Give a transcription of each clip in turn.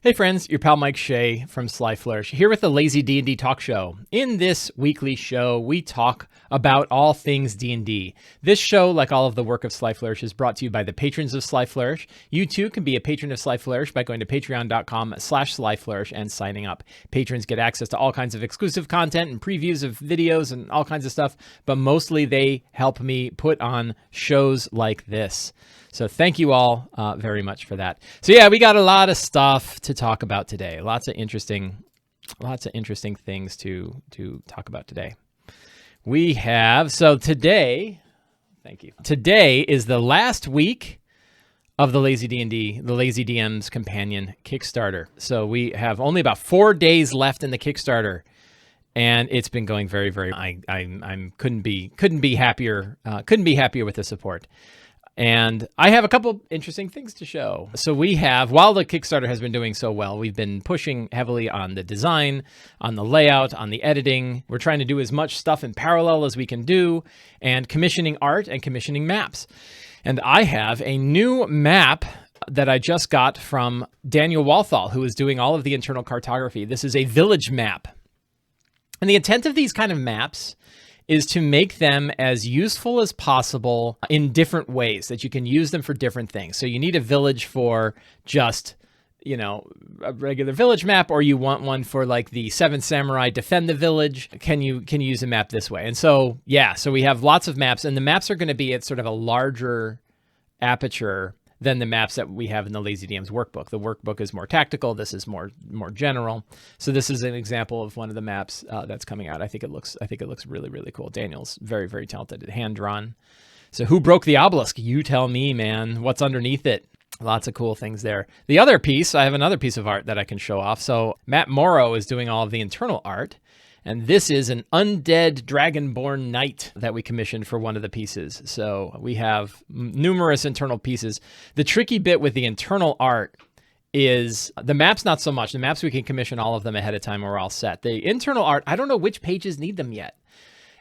Hey friends, your pal Mike Shea from Flourish here with the Lazy D&D Talk Show. In this weekly show, we talk about all things D&D. This show, like all of the work of Flourish, is brought to you by the patrons of Flourish. You too can be a patron of Flourish by going to patreon.com/Flourish and signing up. Patrons get access to all kinds of exclusive content and previews of videos and all kinds of stuff, but mostly they help me put on shows like this. So thank you all very much for that. So yeah, we got a lot of stuff to talk about today. Lots of interesting things to talk about today. We have, so today, thank you. Today is the last week of the Lazy D&D, the Lazy DM's Companion Kickstarter. So we have only about 4 days left in the Kickstarter, and it's been going very, very. I couldn't be happier with the support. And I have a couple interesting things to show. So we have, while the Kickstarter has been doing so well, we've been pushing heavily on the design, on the layout, on the editing. We're trying to do as much stuff in parallel as we can do, and commissioning art and commissioning maps. And I have a new map that I just got from Daniel Walthall, who is doing all of the internal cartography. This is a village map. And the intent of these kind of maps is to make them as useful as possible in different ways, that you can use them for different things. So you need a village for just, a regular village map, or you want one for like the Seven Samurai defend the village. Can you use a map this way? And so, yeah, so we have lots of maps, and the maps are going to be at sort of a larger aperture than the maps that we have in the Lazy DM's workbook. The workbook is more tactical. This is more general. So this is an example of one of the maps that's coming out. I think it looks really, really cool. Daniel's very, very talented, hand drawn. So who broke the obelisk? You tell me, man. What's underneath it? Lots of cool things there. The other piece, I have another piece of art that I can show off. So Matt Morrow is doing all of the internal art. And this is an undead dragonborn knight that we commissioned for one of the pieces. So we have numerous internal pieces. The tricky bit with the internal art is the maps, not so much. The maps, we can commission all of them ahead of time and we're all set. The internal art, I don't know which pages need them yet.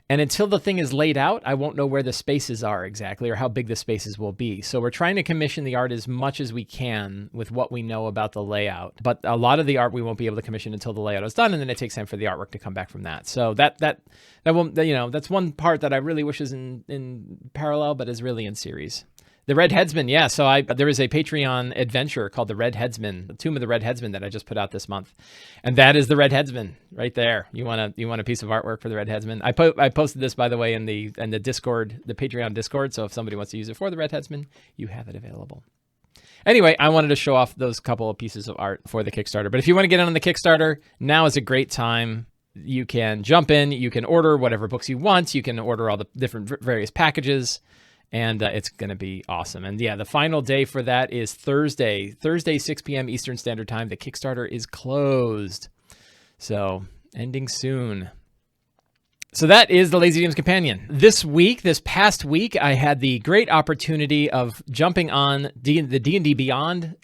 And until the thing is laid out, I won't know where the spaces are exactly or how big the spaces will be. So we're trying to commission the art as much as we can with what we know about the layout. But a lot of the art we won't be able to commission until the layout is done, and then it takes time for the artwork to come back from that. So that won't, that's one part that I really wish is in parallel, but is really in series. The Red Headsman, yeah. So there is a Patreon adventure called the Red Headsman, the Tomb of the Red Headsman, that I just put out this month, and that is the Red Headsman right there. You want a piece of artwork for the Red Headsman? I posted this, by the way, in the Discord, the Patreon Discord. So if somebody wants to use it for the Red Headsman, you have it available. Anyway, I wanted to show off those couple of pieces of art for the Kickstarter. But if you want to get on the Kickstarter, now is a great time. You can jump in. You can order whatever books you want. You can order all the different various packages. And it's going to be awesome. And yeah, the final day for that is Thursday, 6 p.m. Eastern Standard Time. The Kickstarter is closed. So ending soon. So that is the Lazy DM's Companion. This past week, I had the great opportunity of jumping on the D&D Beyond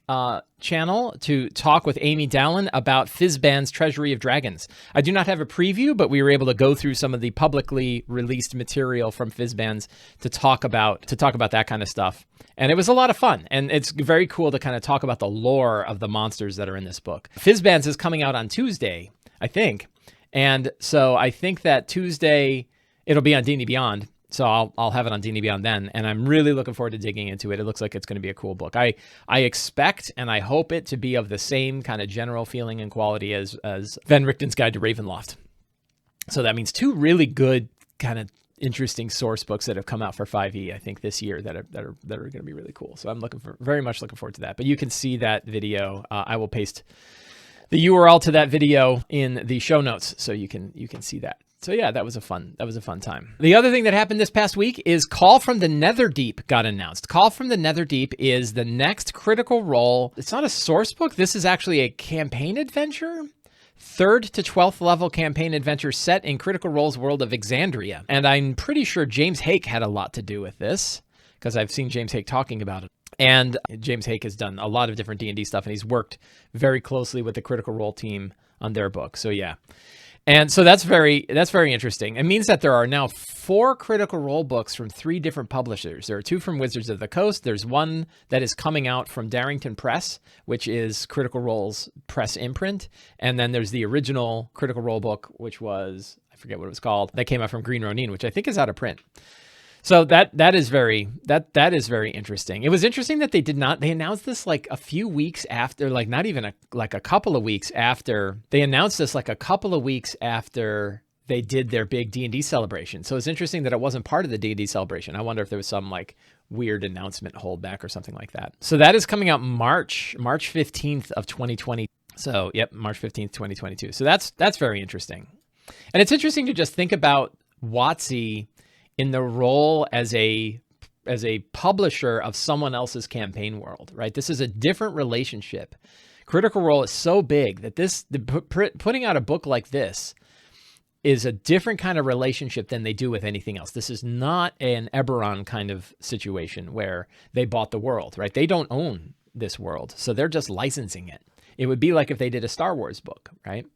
channel to talk with Amy Dallin about Fizban's Treasury of Dragons. I do not have a preview, but we were able to go through some of the publicly released material from Fizban's to talk about that kind of stuff. And it was a lot of fun. And it's very cool to kind of talk about the lore of the monsters that are in this book. Fizban's is coming out on Tuesday, I think. And so I think that Tuesday it'll be on D&D Beyond. So I'll have it on D&D Beyond then. And I'm really looking forward to digging into it. It looks like it's going to be a cool book. I expect and I hope it to be of the same kind of general feeling and quality as Van Richten's Guide to Ravenloft. So that means two really good kind of interesting source books that have come out for 5e, I think, this year that are going to be really cool. So I'm very much looking forward to that. But you can see that video. I will paste the URL to that video in the show notes so you can see that. So yeah, that was a fun time. The other thing that happened this past week is Call from the Netherdeep got announced. Call from the Netherdeep is the next Critical Role. It's not a source book. This is actually a campaign adventure. 3rd to 12th level campaign adventure set in Critical Role's world of Exandria. And I'm pretty sure James Hake had a lot to do with this because I've seen James Hake talking about it. And James Hake has done a lot of different D&D stuff, and he's worked very closely with the Critical Role team on their book. So yeah. And so that's very interesting. It means that there are now 4 Critical Role books from 3 different publishers. There are 2 from Wizards of the Coast. There's one that is coming out from Darrington Press, which is Critical Role's press imprint. And then there's the original Critical Role book, which was, I forget what it was called, that came out from Green Ronin, which I think is out of print. So that is very interesting. It was interesting that they announced this like a few weeks after, like not even a couple of weeks after they announced this, like a couple of weeks after they did their big D&D celebration. So it's interesting that it wasn't part of the D&D celebration. I wonder if there was some like weird announcement holdback or something like that. So that is coming out March 15th of 2020. So yep, March 15th, 2022. So that's very interesting. And it's interesting to just think about WOTC in the role as a publisher of someone else's campaign world, right? This is a different relationship. Critical Role is so big that putting out a book like this is a different kind of relationship than they do with anything else. This is not an Eberron kind of situation where they bought the world, right? They don't own this world, so they're just licensing it. It would be like if they did a Star Wars book, right?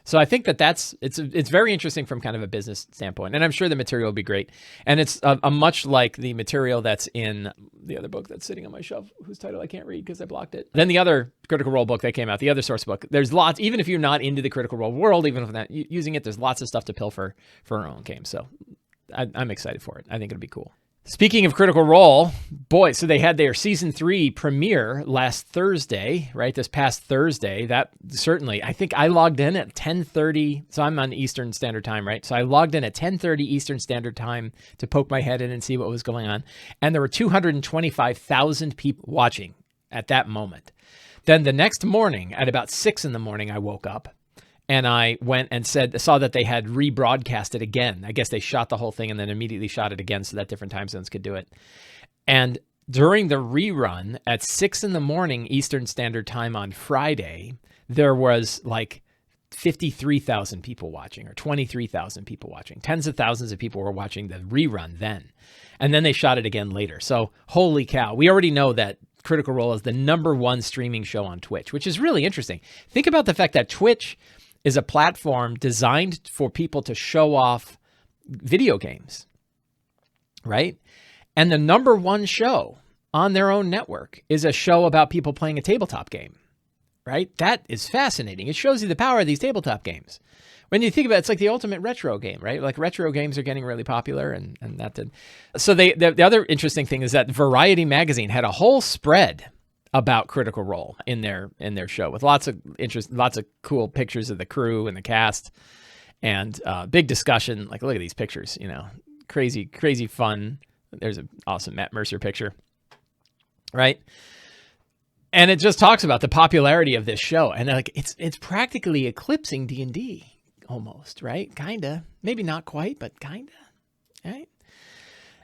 So I think it's very interesting from kind of a business standpoint, and I'm sure the material will be great. And it's a much like the material that's in the other book that's sitting on my shelf, whose title I can't read because I blocked it. Then the other Critical Role book that came out, the other source book. There's lots, even if you're not into the Critical Role world, even if not using it, there's lots of stuff to pilfer for our own game. So I'm excited for it. I think it'll be cool. Speaking of Critical Role, boy, so they had their season 3 premiere last Thursday, right? This past Thursday. That certainly, I think I logged in at 10:30. So I'm on Eastern Standard Time, right? So I logged in at 10:30 Eastern Standard Time to poke my head in and see what was going on. And there were 225,000 people watching at that moment. Then the next morning at about 6 in the morning, I woke up. And I went and saw that they had rebroadcast it again. I guess they shot the whole thing and then immediately shot it again so that different time zones could do it. And during the rerun at 6 in the morning Eastern Standard Time on Friday, there was like 53,000 people watching or 23,000 people watching. Tens of thousands of people were watching the rerun then. And then they shot it again later. So holy cow. We already know that Critical Role is the #1 streaming show on Twitch, which is really interesting. Think about the fact that Twitch is a platform designed for people to show off video games, right? And the #1 show on their own network is a show about people playing a tabletop game, right? That is fascinating. It shows you the power of these tabletop games. When you think about it, it's like the ultimate retro game, right? Like retro games are getting really popular and that did. So the other interesting thing is that Variety magazine had a whole spread about Critical Role in their show with lots of cool pictures of the crew and the cast and big discussion. Like, look at these pictures, crazy fun. There's an awesome Matt Mercer picture, right? And it just talks about the popularity of this show. And like, it's practically eclipsing D&D almost, right? Kinda, maybe not quite, but kinda, right?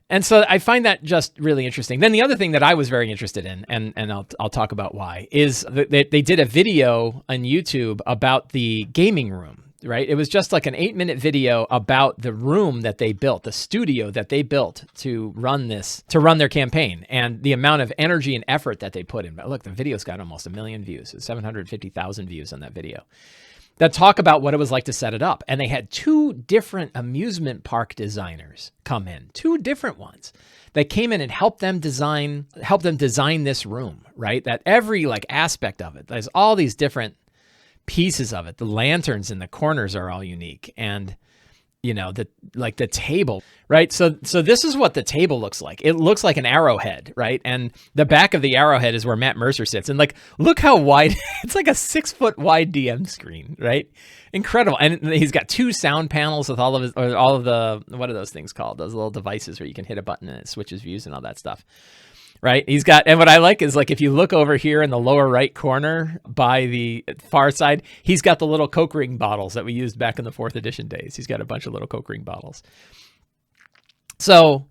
And so I find that just really interesting. Then the other thing that I was very interested in, and I'll talk about why, is that they did a video on YouTube about the gaming room, right? It was just like an 8-minute video about the room that they built, the studio that they built to run their campaign, and the amount of energy and effort that they put in. But look, the video's got almost 1 million views, 750,000 views on that video. That talk about what it was like to set it up. And they had 2 different amusement park designers come in, 2 different ones that came in and helped them design this room, right? That every like aspect of it, there's all these different pieces of it. The lanterns in the corners are all unique. And the table, right? So this is what the table looks like. It looks like an arrowhead, right? And the back of the arrowhead is where Matt Mercer sits. And like, look how wide, it's like a 6-foot wide DM screen, right? Incredible. And he's got 2 sound panels with all of the, what are those things called? Those little devices where you can hit a button and it switches views and all that stuff. Right. And what I like is like, if you look over here in the lower right corner by the far side, he's got the little Coke ring bottles that we used back in the 4th edition days. He's got a bunch of little Coke ring bottles. So,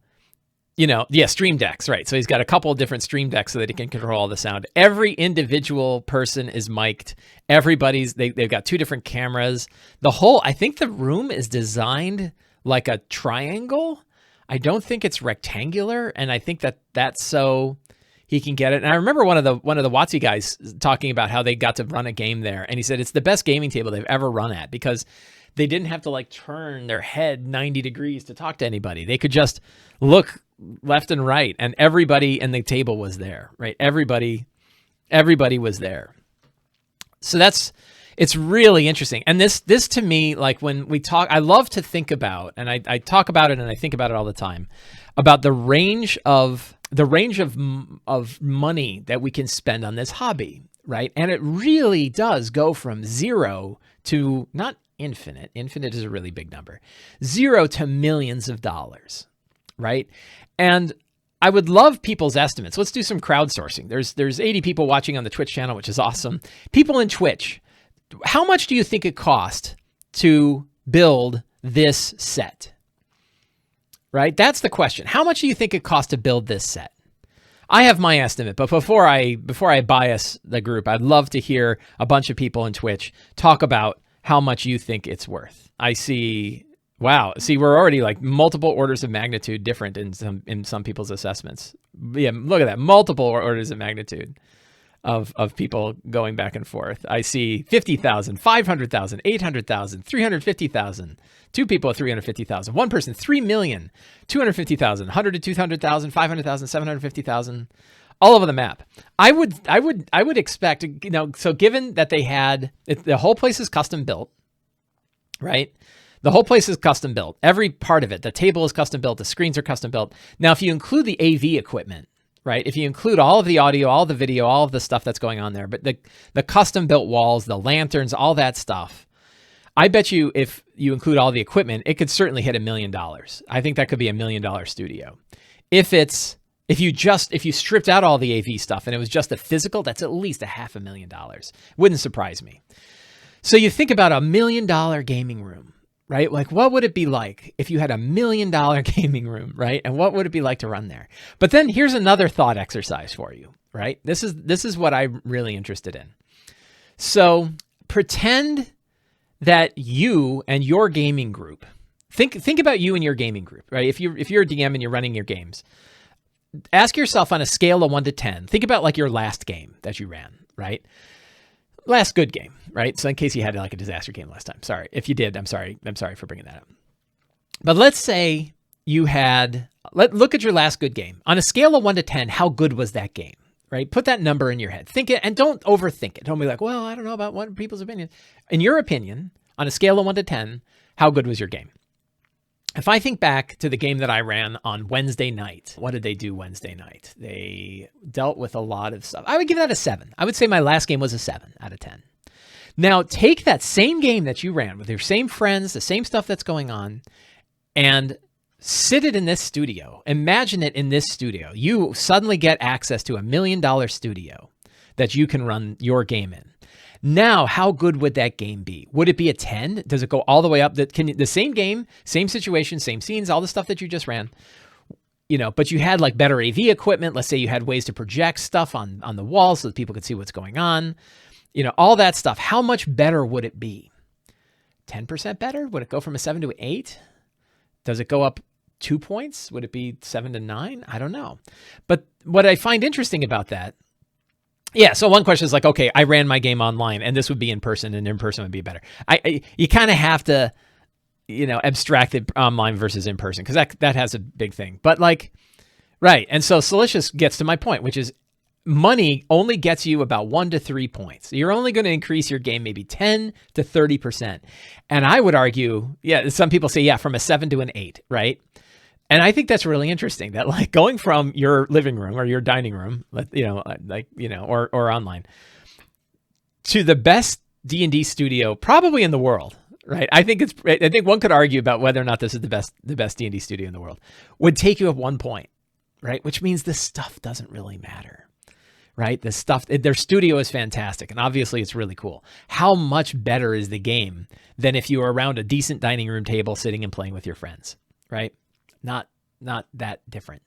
stream decks, right? So he's got a couple of different stream decks so that he can control all the sound. Every individual person is mic'd. They've got 2 different cameras. I think the room is designed like a triangle. I don't think it's rectangular, and I think that's so he can get it. And I remember one of the WOTC guys talking about how they got to run a game there, and he said it's the best gaming table they've ever run at because They didn't have to like turn their head 90 degrees to talk to anybody. They could just look left and right, and everybody in the table was there, right? Everybody was there. So it's really interesting. And this to me, like when we talk, I love to think about, and I talk about it and I think about it all the time, about the range of money that we can spend on this hobby, right? And it really does go from zero to not infinite. Infinite is a really big number. Zero to millions of dollars, right? And I would love people's estimates. Let's do some crowdsourcing. There's 80 people watching on the Twitch channel, which is awesome. People in Twitch, how much do you think it cost to build this set? Right? That's the question. How much do you think it cost to build this set? I have my estimate, but before I bias the group, I'd love to hear a bunch of people in Twitch talk about how much you think it's worth. I see, wow. See, we're already like multiple orders of magnitude different in some people's assessments. Yeah, look at that. Multiple orders of magnitude of people going back and forth. I see 50,000, 500,000, 800,000, 350,000, two people at 350,000, one person, 3 million, 250,000, 100 to 200,000, 500,000, 750,000, all over the map. I would expect, you know, so given that they had, the whole place is custom built, right? The whole place is custom built. Every part of it, the table is custom built, the screens are custom built. Now, if you include the AV equipment, right? If you include all of the audio, all of the video, all of the stuff that's going on there, but the custom built walls, the lanterns, all that stuff, I bet you if you include all the equipment, it could certainly hit $1 million. I think that could be $1 million studio. If you stripped out all the AV stuff and it was just the physical, that's at least $500,000. Wouldn't surprise me. So you think about $1 million gaming room, right? Like, what would it be like if you had $1 million gaming room, right? And what would it be like to run there? But then here's another thought exercise for you, right? This is what I'm really interested in. So pretend that you and your gaming group, think about you and your gaming group, right? If you're a DM and you're running your games, ask yourself on a scale of 1 to 10, think about like your last game that you ran, right? Last good game, right? So in case you had like a disaster game last time, sorry. If you did, I'm sorry for bringing that up. But let's say you had, look at your last good game. On a scale of 1 to 10, how good was that game, right? Put that number in your head. Think it, and don't overthink it. Don't be like, well, I don't know about what people's opinion. In your opinion, on a scale of 1 to 10, how good was your game? If I think back to the game that I ran on Wednesday night, what did they do Wednesday night? They dealt with a lot of stuff. I would give that a 7. I would say my last game was a 7 out of 10. Now take that same game that you ran with your same friends, the same stuff that's going on, and sit it in this studio. Imagine it in this studio. You suddenly get access to $1 million studio that you can run your game in. Now, how good would that game be? Would it be a 10? Does it go all the way up? The same game, same situation, same scenes, all the stuff that you just ran, you know, but you had like better AV equipment. Let's say you had ways to project stuff on the wall so that people could see what's going on, you know, all that stuff. How much better would it be? 10% better? Would it go from a 7 to an 8? Does it go up 2 points? Would it be 7 to 9? I don't know. But what I find interesting about that, yeah, so one question is like, okay, I ran my game online and this would be in person and in person would be better. You kind of have to, you know, abstract it online versus in person because that has a big thing. But like, right. And so Salicious gets to my point, which is money only gets you about 1 to 3 points. You're only going to increase your game maybe 10 to 30%. And I would argue, yeah, some people say, yeah, from a 7 to an 8, right? And I think that's really interesting that like going from your living room or your dining room, you know, like, you know, or online to the best D&D studio probably in the world, right? I think one could argue about whether or not this is the best D&D studio in the world would take you at 1 point, right? Which means the stuff doesn't really matter, right? The stuff, their studio is fantastic. And obviously it's really cool. How much better is the game than if you were around a decent dining room table sitting and playing with your friends, right? Not that different.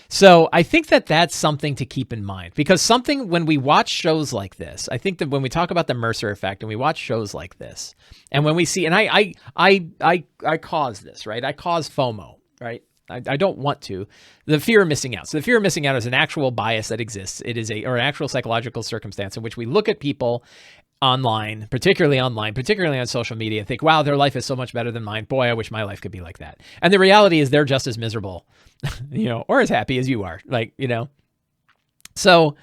So I think that that's something to keep in mind because when we watch shows like this, I think that when we talk about the Mercer effect and we watch shows like this and when we see, and I cause this, right? I cause FOMO, right? I don't want to. The fear of missing out. So the fear of missing out is an actual bias that exists. It is or an actual psychological circumstance in which we look at people online, particularly on social media, think, wow, their life is so much better than mine. Boy, I wish my life could be like that. And the reality is they're just as miserable, or as happy as you are. So,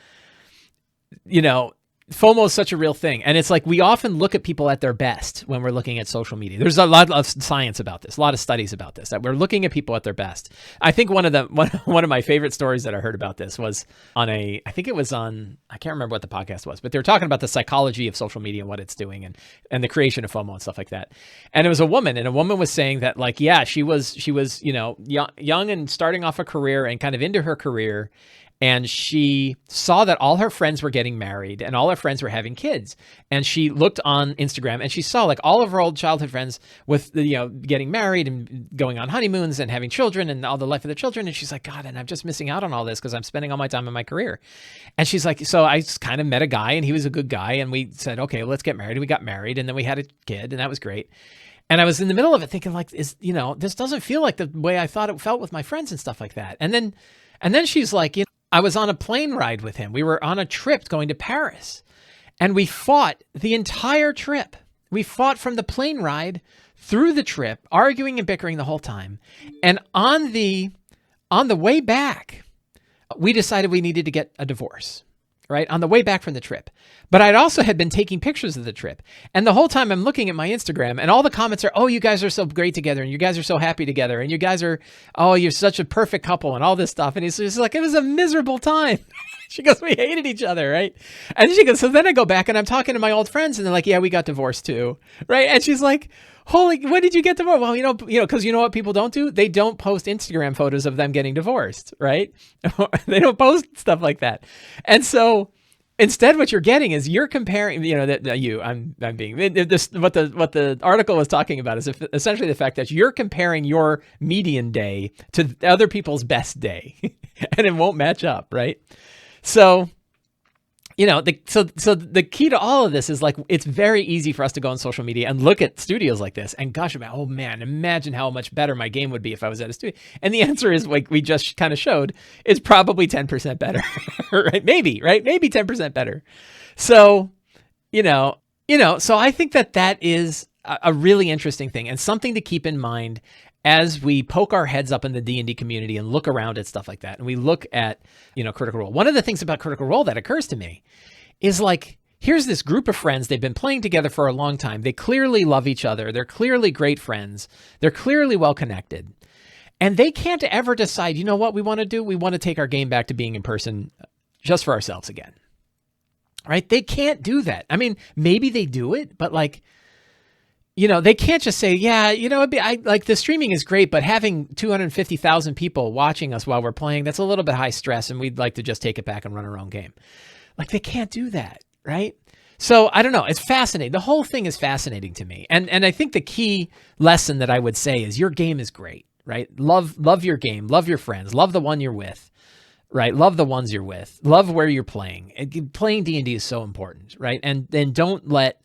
FOMO is such a real thing. And it's like we often look at people at their best when we're looking at social media. There's a lot of science about this, a lot of studies about this, that we're looking at people at their best. I think one of my favorite stories that I heard about this was I can't remember what the podcast was, but they were talking about the psychology of social media and what it's doing and the creation of FOMO and stuff like that. And it was a woman, and a woman was saying that she was young and starting off a career and kind of into her career. And she saw that all her friends were getting married and all her friends were having kids. And she looked on Instagram and she saw all of her old childhood friends with, getting married and going on honeymoons and having children and all the life of their children. And she's like, God, and I'm just missing out on all this because I'm spending all my time in my career. And she's like, so I kind of met a guy and he was a good guy. And we said, okay, let's get married. And we got married and then we had a kid and that was great. And I was in the middle of it thinking this doesn't feel like the way I thought it felt with my friends and stuff like that. And then she's like, I was on a plane ride with him. We were on a trip going to Paris and we fought the entire trip. We fought from the plane ride through the trip, arguing and bickering the whole time. And on the way back, we decided we needed to get a divorce, right? On the way back from the trip. But I'd also had been taking pictures of the trip. And the whole time I'm looking at my Instagram and all the comments are, oh, you guys are so great together. And you guys are so happy together. And you guys are, oh, you're such a perfect couple and all this stuff. And it's just like, it was a miserable time. She goes, we hated each other, right? And she goes, so then I go back and I'm talking to my old friends and they're like, yeah, we got divorced too, right? And she's like, holy, when did you get divorced? Well, because you know what people don't do? They don't post Instagram photos of them getting divorced, right? They don't post stuff like that. And so instead, what you're getting is you're comparing, what the article was talking about is essentially the fact that you're comparing your median day to other people's best day and it won't match up, right? So, the key to all of this is it's very easy for us to go on social media and look at studios like this and gosh, oh man, imagine how much better my game would be if I was at a studio. And the answer is we just kind of showed is probably 10% better, right? Maybe 10% better. So, so I think that is a really interesting thing and something to keep in mind as we poke our heads up in the D&D community and look around at stuff like that. And we look at, Critical Role. One of the things about Critical Role that occurs to me is here's this group of friends. They've been playing together for a long time. They clearly love each other. They're clearly great friends. They're clearly well connected. And they can't ever decide, you know what we want to do? We want to take our game back to being in person just for ourselves again. Right? They can't do that. I mean, maybe they do it, but they can't just say, yeah, the streaming is great, but having 250,000 people watching us while we're playing, that's a little bit high stress. And we'd like to just take it back and run our own game. They can't do that. Right. So I don't know. It's fascinating. The whole thing is fascinating to me. And I think the key lesson that I would say is your game is great, right? Love your game, love your friends, love the one you're with, right? Love the ones you're with, love where you're playing. Playing D&D is so important, right? And then don't let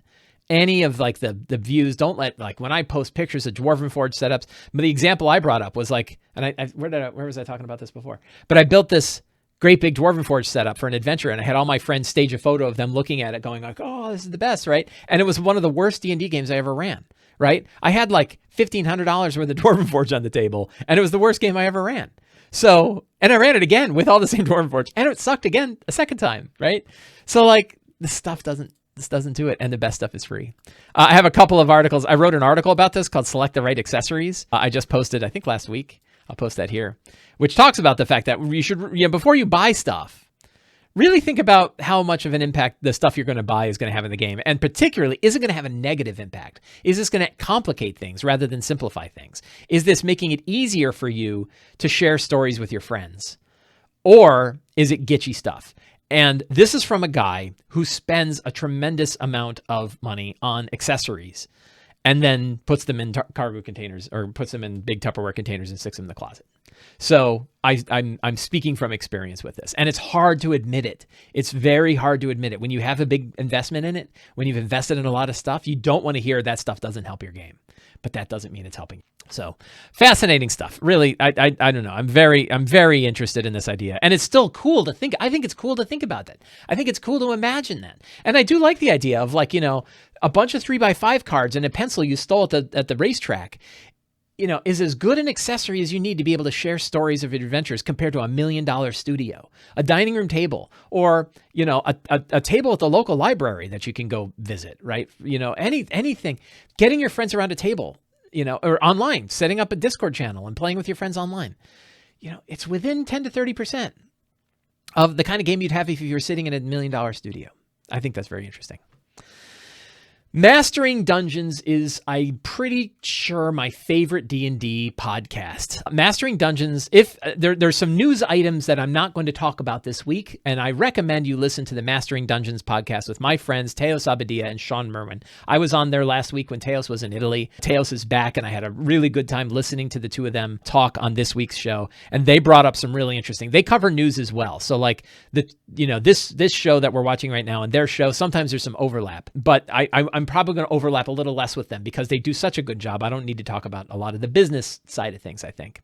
any of the views, don't let when I post pictures of Dwarven Forge setups, but the example I brought up was where was I talking about this before? But I built this great big Dwarven Forge setup for an adventure and I had all my friends stage a photo of them looking at it going oh, this is the best, right? And it was one of the worst D&D games I ever ran, right? I had $1,500 worth of Dwarven Forge on the table and it was the worst game I ever ran. So, and I ran it again with all the same Dwarven Forge and it sucked again a second time, right? So this doesn't do it. And the best stuff is free. I have a couple of articles. I wrote an article about this called Select the Right Accessories. I just posted, I think last week. I'll post that here, which talks about the fact that you should, before you buy stuff, really think about how much of an impact the stuff you're going to buy is going to have in the game. And particularly, is it going to have a negative impact? Is this going to complicate things rather than simplify things? Is this making it easier for you to share stories with your friends? Or is it gitchy stuff? And this is from a guy who spends a tremendous amount of money on accessories and then puts them in cargo containers or puts them in big Tupperware containers and sticks them in the closet. So I'm speaking from experience with this. And it's hard to admit it. It's very hard to admit it. When you have a big investment in it, when you've invested in a lot of stuff, you don't want to hear that stuff doesn't help your game. but that doesn't mean it's helping. So fascinating stuff. Really, I don't know. I'm very interested in this idea, and it's still cool to think. I think it's cool to think about that. I think it's cool to imagine that, and I do like the idea of like, a bunch of 3x5 cards and a pencil you stole at the racetrack, is as good an accessory as you need to be able to share stories of your adventures compared to $1 million studio, a dining room table, or, a table at the local library that you can go visit, right? Anything, getting your friends around a table, or online, setting up a Discord channel and playing with your friends online. It's within 10 to 30% of the kind of game you'd have if you were sitting in a $1 million studio. I think that's very interesting. Mastering Dungeons is, I'm pretty sure, my favorite D&D podcast. Mastering Dungeons, if there's some news items that I'm not going to talk about this week, and I recommend you listen to the Mastering Dungeons podcast with my friends Teos Abadia and Sean Merwin. I was on there last week when Teos was in Italy. Teos is back, and I had a really good time listening to the two of them talk on this week's show, and they brought up some really interesting. They cover news as well, so like this show that we're watching right now and their show, sometimes there's some overlap, but I'm probably going to overlap a little less with them because they do such a good job. I don't need to talk about a lot of the business side of things, I think.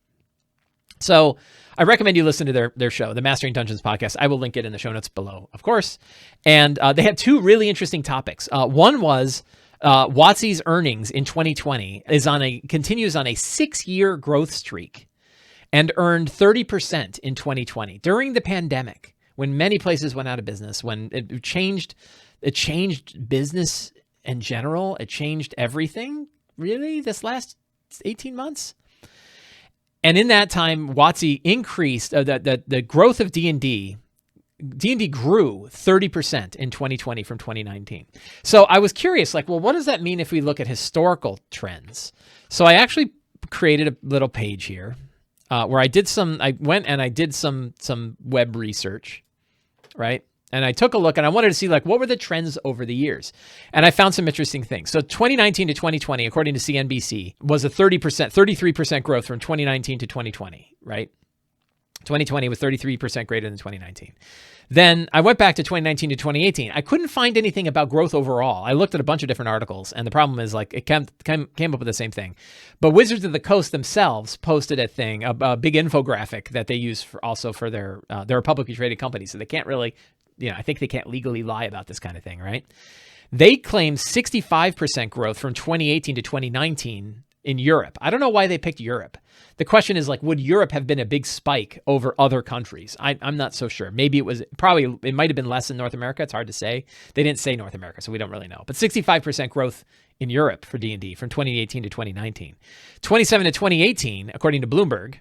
So I recommend you listen to their show, the Mastering Dungeons podcast. I will link it in the show notes below, of course. And they had two really interesting topics. One was WOTC's earnings in 2020 continues on a 6-year growth streak and earned 30% in 2020 during the pandemic, when many places went out of business, when it changed business in general. It changed everything, really, this last 18 months. And in that time, WOTC increased the growth of D&D. D&D grew 30% in 2020 from 2019. So I was curious, like, well, what does that mean if we look at historical trends? So I actually created a little page here where I went and I did some web research, right? And I took a look and I wanted to see like what were the trends over the years. And I found some interesting things. So 2019 to 2020, according to CNBC, was a 33% growth from 2019 to 2020, right? 2020 was 33% greater than 2019. Then I went back to 2019 to 2018. I couldn't find anything about growth overall. I looked at a bunch of different articles, and the problem is like it came up with the same thing. But Wizards of the Coast themselves posted a thing, a big infographic that they use for their publicly traded company. So they can't really, I think they can't legally lie about this kind of thing, right? They claim 65% growth from 2018 to 2019 in Europe. I don't know why they picked Europe. The question is like, would Europe have been a big spike over other countries? I'm not so sure. Maybe it might have been less in North America. It's hard to say. They didn't say North America, so we don't really know. But 65% growth in Europe for D&D from 2018 to 2019. 27 to 2018, according to Bloomberg,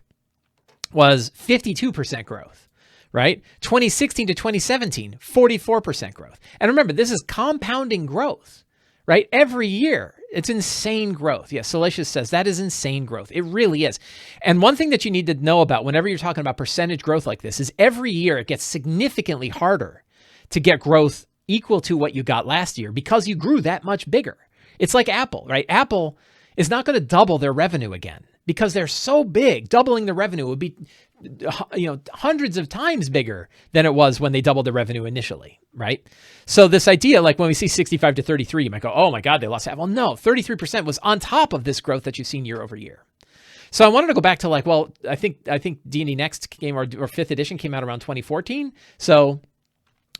was 52% growth. Right? 2016 to 2017, 44% growth. And remember, this is compounding growth, right? Every year, it's insane growth. Yes, Salacious says that is insane growth. It really is. And one thing that you need to know about whenever you're talking about percentage growth like this is every year it gets significantly harder to get growth equal to what you got last year because you grew that much bigger. It's like Apple, right? Apple is not going to double their revenue again because they're so big. Doubling the revenue would be hundreds of times bigger than it was when they doubled the revenue initially, right? So this idea, like when we see 65 to 33, you might go, oh my God, they lost half. Well, no, 33% was on top of this growth that you've seen year over year. So I wanted to go back to like, well, I think D&D Next came, or 5th edition came out around 2014. So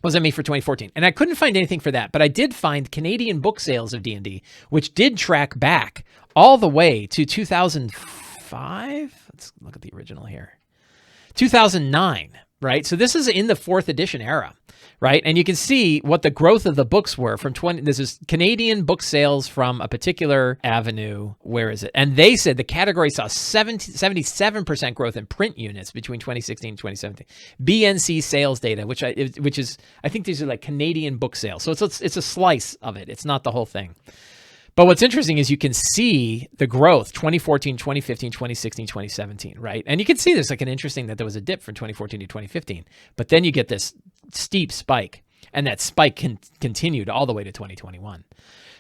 what does that mean for 2014? And I couldn't find anything for that, but I did find Canadian book sales of D&D, which did track back all the way to 2005. Let's look at the original here. 2009, right? So this is in the 4th edition era, right? And you can see what the growth of the books were from this is Canadian book sales from a particular avenue. Where is it? And they said the category saw 77% growth in print units between 2016 and 2017. BNC sales data, which is, I think these are like Canadian book sales. So it's a slice of it. It's not the whole thing. But what's interesting is you can see the growth, 2014, 2015, 2016, 2017, right? And you can see there's like an interesting that there was a dip from 2014 to 2015, but then you get this steep spike, and that spike continued all the way to 2021.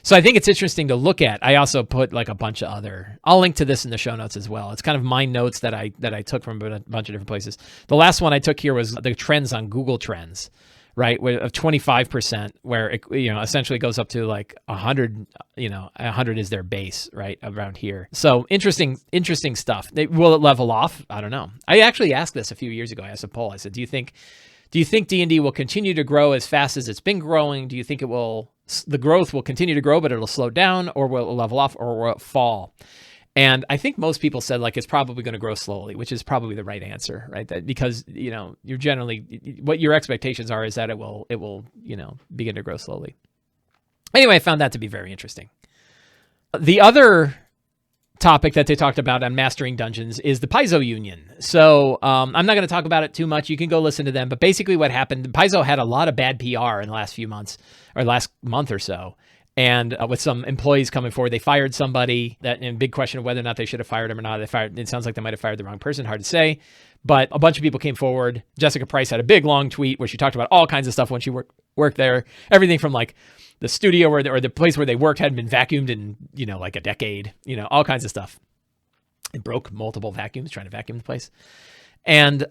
So I think it's interesting to look at. I also put like a bunch of I'll link to this in the show notes as well. It's kind of my notes that I took from a bunch of different places. The last one I took here was the trends on Google Trends, right? Of 25%, where it, essentially goes up to like 100, 100 is their base, right? Around here. So interesting stuff. Will it level off? I don't know. I actually asked this a few years ago. I asked a poll. I said, do you think D&D will continue to grow as fast as it's been growing? Do you think the growth will continue to grow, but it'll slow down, or will it level off, or will it fall? And I think most people said like it's probably going to grow slowly, which is probably the right answer, right? Because you're generally, what your expectations are is that it will begin to grow slowly. Anyway, I found that to be very interesting. The other topic that they talked about on Mastering Dungeons is the Paizo union. So I'm not going to talk about it too much. You can go listen to them. But basically what happened, Paizo had a lot of bad PR in the last few months, or last month or so. And with some employees coming forward, they fired somebody. And big question of whether or not they should have fired him or not. It sounds like they might have fired the wrong person. Hard to say. But a bunch of people came forward. Jessica Price had a big, long tweet where she talked about all kinds of stuff when she worked there. Everything from like the studio or the place where they worked hadn't been vacuumed in, like a decade. All kinds of stuff. It broke multiple vacuums trying to vacuum the place. And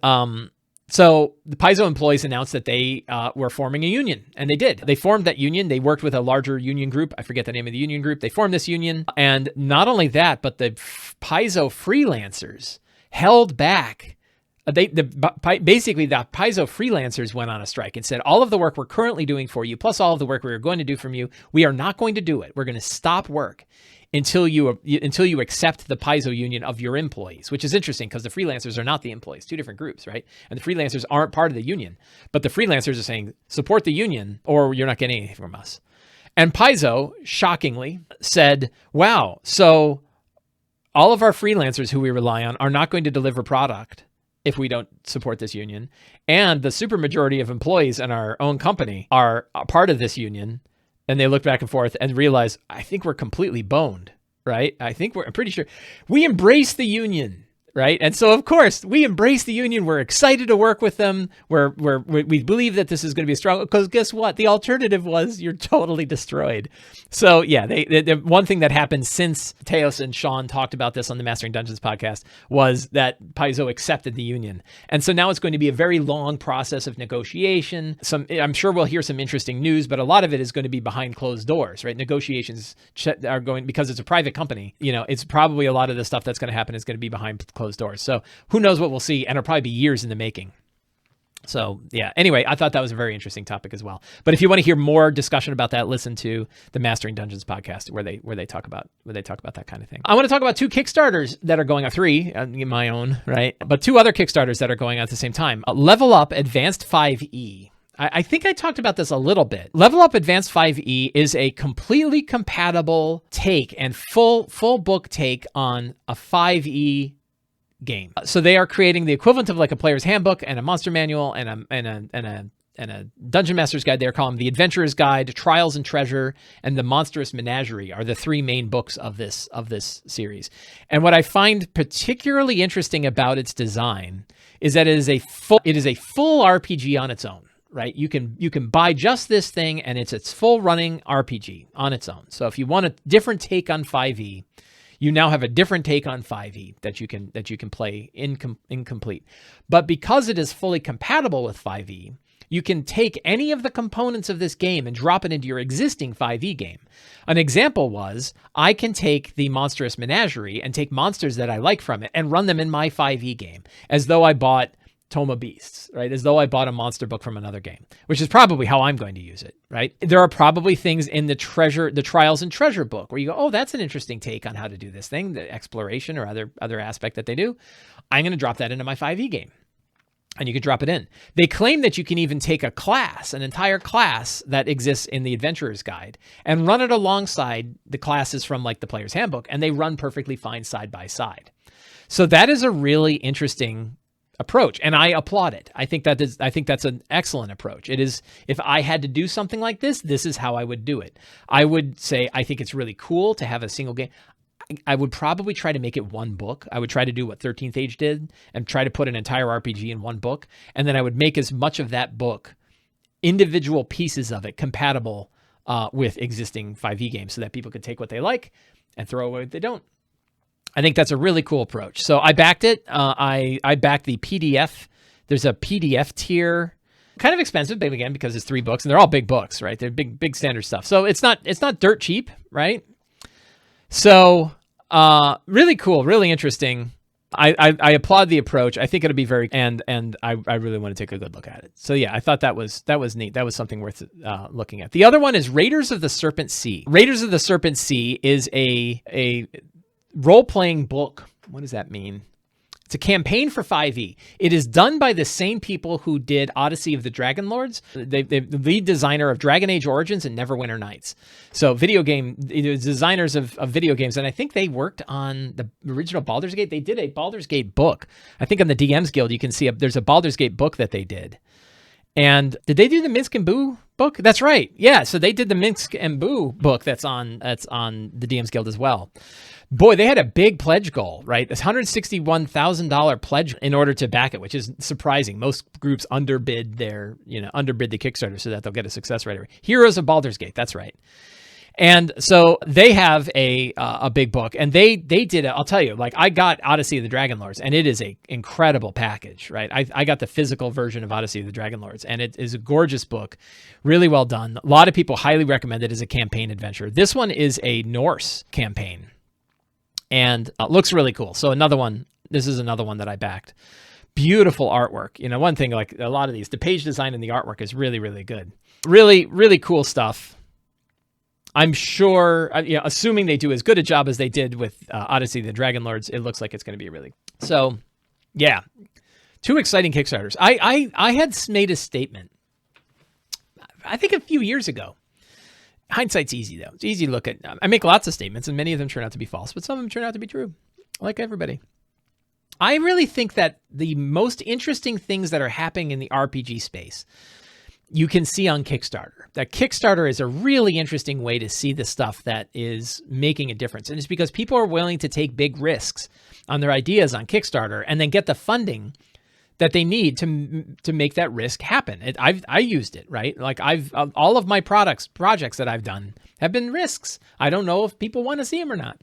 so the Paizo employees announced that they were forming a union, and they did. They formed that union. They worked with a larger union group. I forget the name of the union group. They formed this union. And not only that, but the Paizo freelancers held back. Basically, the Paizo freelancers went on a strike and said, all of the work we're currently doing for you, plus all of the work we are going to do from you, we are not going to do it. We're going to stop work until you accept the Paizo union of your employees, which is interesting because the freelancers are not the employees, two different groups, right? And the freelancers aren't part of the union, but the freelancers are saying, support the union or you're not getting anything from us. And Paizo, shockingly, said, wow, so all of our freelancers who we rely on are not going to deliver product if we don't support this union. And the supermajority of employees in our own company are a part of this union. And they looked back and forth and realized, I think we're completely boned, right? I'm pretty sure we embrace the union, right? And so, of course, we embrace the union. We're excited to work with them. We believe that this is going to be a strong, because guess what? The alternative was you're totally destroyed. So yeah, the one thing that happened since Teos and Sean talked about this on the Mastering Dungeons podcast was that Paizo accepted the union. And so now it's going to be a very long process of negotiation. I'm sure we'll hear some interesting news, but a lot of it is going to be behind closed doors, right? Negotiations are going, because it's a private company, it's probably a lot of the stuff that's going to happen is going to be behind closed doors. So who knows what we'll see, and it'll probably be years in the making. So yeah, anyway, I thought that was a very interesting topic as well. But if you want to hear more discussion about that, listen to the Mastering Dungeons podcast where they talk about that kind of thing. I want to talk about 2 Kickstarters that are going on, 3 my own, right? But 2 other Kickstarters that are going on at the same time. LevelUp Advanced 5e. I think I talked about this a little bit. LevelUp Advanced 5e is a completely compatible take and full book take on a 5e game. So they are creating the equivalent of like a player's handbook and a monster manual and a dungeon master's guide. They're calling the Adventurer's Guide, Trials and Treasure, and the Monstrous Menagerie are the 3 main books of this series. And what I find particularly interesting about its design is that it is a full RPG on its own. Right? You can buy just this thing and it's its full running RPG on its own. So if you want a different take on 5e, you now have a different take on 5e that you can play incomplete. But because it is fully compatible with 5e, you can take any of the components of this game and drop it into your existing 5e game. An example was, I can take the Monstrous Menagerie and take monsters that I like from it and run them in my 5e game, as though I bought Tome of Beasts, right? As though I bought a monster book from another game, which is probably how I'm going to use it, right? There are probably things in the Trials and Treasure book where you go, oh, that's an interesting take on how to do this thing, the exploration or other aspect that they do. I'm going to drop that into my 5e game. And you can drop it in. They claim that you can even take a class, an entire class that exists in the Adventurer's Guide, and run it alongside the classes from like the Player's Handbook, and they run perfectly fine side by side. So that is a really interesting approach, and I applaud it. I think that's an excellent approach. It is, if I had to do something like this is how I would do it. I would say I think it's really cool to have a single game. I would probably try to make it one book. I would try to do what 13th Age did and try to put an entire RPG in one book, and then I would make as much of that book, individual pieces of it, compatible with existing 5e games so that people could take what they like and throw away what they don't. I think that's a really cool approach. So I backed it. I backed the PDF. There's a PDF tier kind of expensive, but again, because it's 3 books and they're all big books, right? They're big standard stuff. So it's not dirt cheap, right? So really cool, really interesting. I applaud the approach. I think it'll be and I really want to take a good look at it. So yeah, I thought that was neat. That was something worth looking at. The other one is Raiders of the Serpent Sea. Raiders of the Serpent Sea is a role-playing book. What does that mean? It's a campaign for 5e. It is done by the same people who did Odyssey of the Dragonlords. They're the lead designer of Dragon Age Origins and Neverwinter Nights. So designers of video games. And I think they worked on the original Baldur's Gate. They did a Baldur's Gate book. I think on the DM's Guild, you can see there's a Baldur's Gate book that they did. And did they do the Minsk and Boo book? That's right. Yeah, so they did the Minsk and Boo book that's on the DM's Guild as well. Boy, they had a big pledge goal, right? This $161,000 pledge in order to back it, which is surprising. Most groups underbid the Kickstarter so that they'll get a success rate. Heroes of Baldur's Gate, that's right. And so they have a big book, and they did it. I'll tell you, like, I got Odyssey of the Dragonlords, and it is a incredible package, right? I got the physical version of Odyssey of the Dragonlords, and it is a gorgeous book, really well done. A lot of people highly recommend it as a campaign adventure. This one is a Norse campaign. And looks really cool. So this is another one that I backed. Beautiful artwork. You know, one thing, like a lot of these, the page design and the artwork is really, really good. Really, really cool stuff. I'm sure, assuming they do as good a job as they did with Odyssey of the Dragonlords, it looks like it's going to be really. So, yeah, 2 exciting Kickstarters. I had made a statement, I think a few years ago. Hindsight's easy, though. It's easy to look at. I make lots of statements, and many of them turn out to be false, but some of them turn out to be true, like everybody. I really think that the most interesting things that are happening in the RPG space, you can see on Kickstarter. That Kickstarter is a really interesting way to see the stuff that is making a difference. And it's because people are willing to take big risks on their ideas on Kickstarter and then get the funding that they need to make that risk happen. I used it, right? Like all of my projects that I've done have been risks. I don't know if people want to see them or not,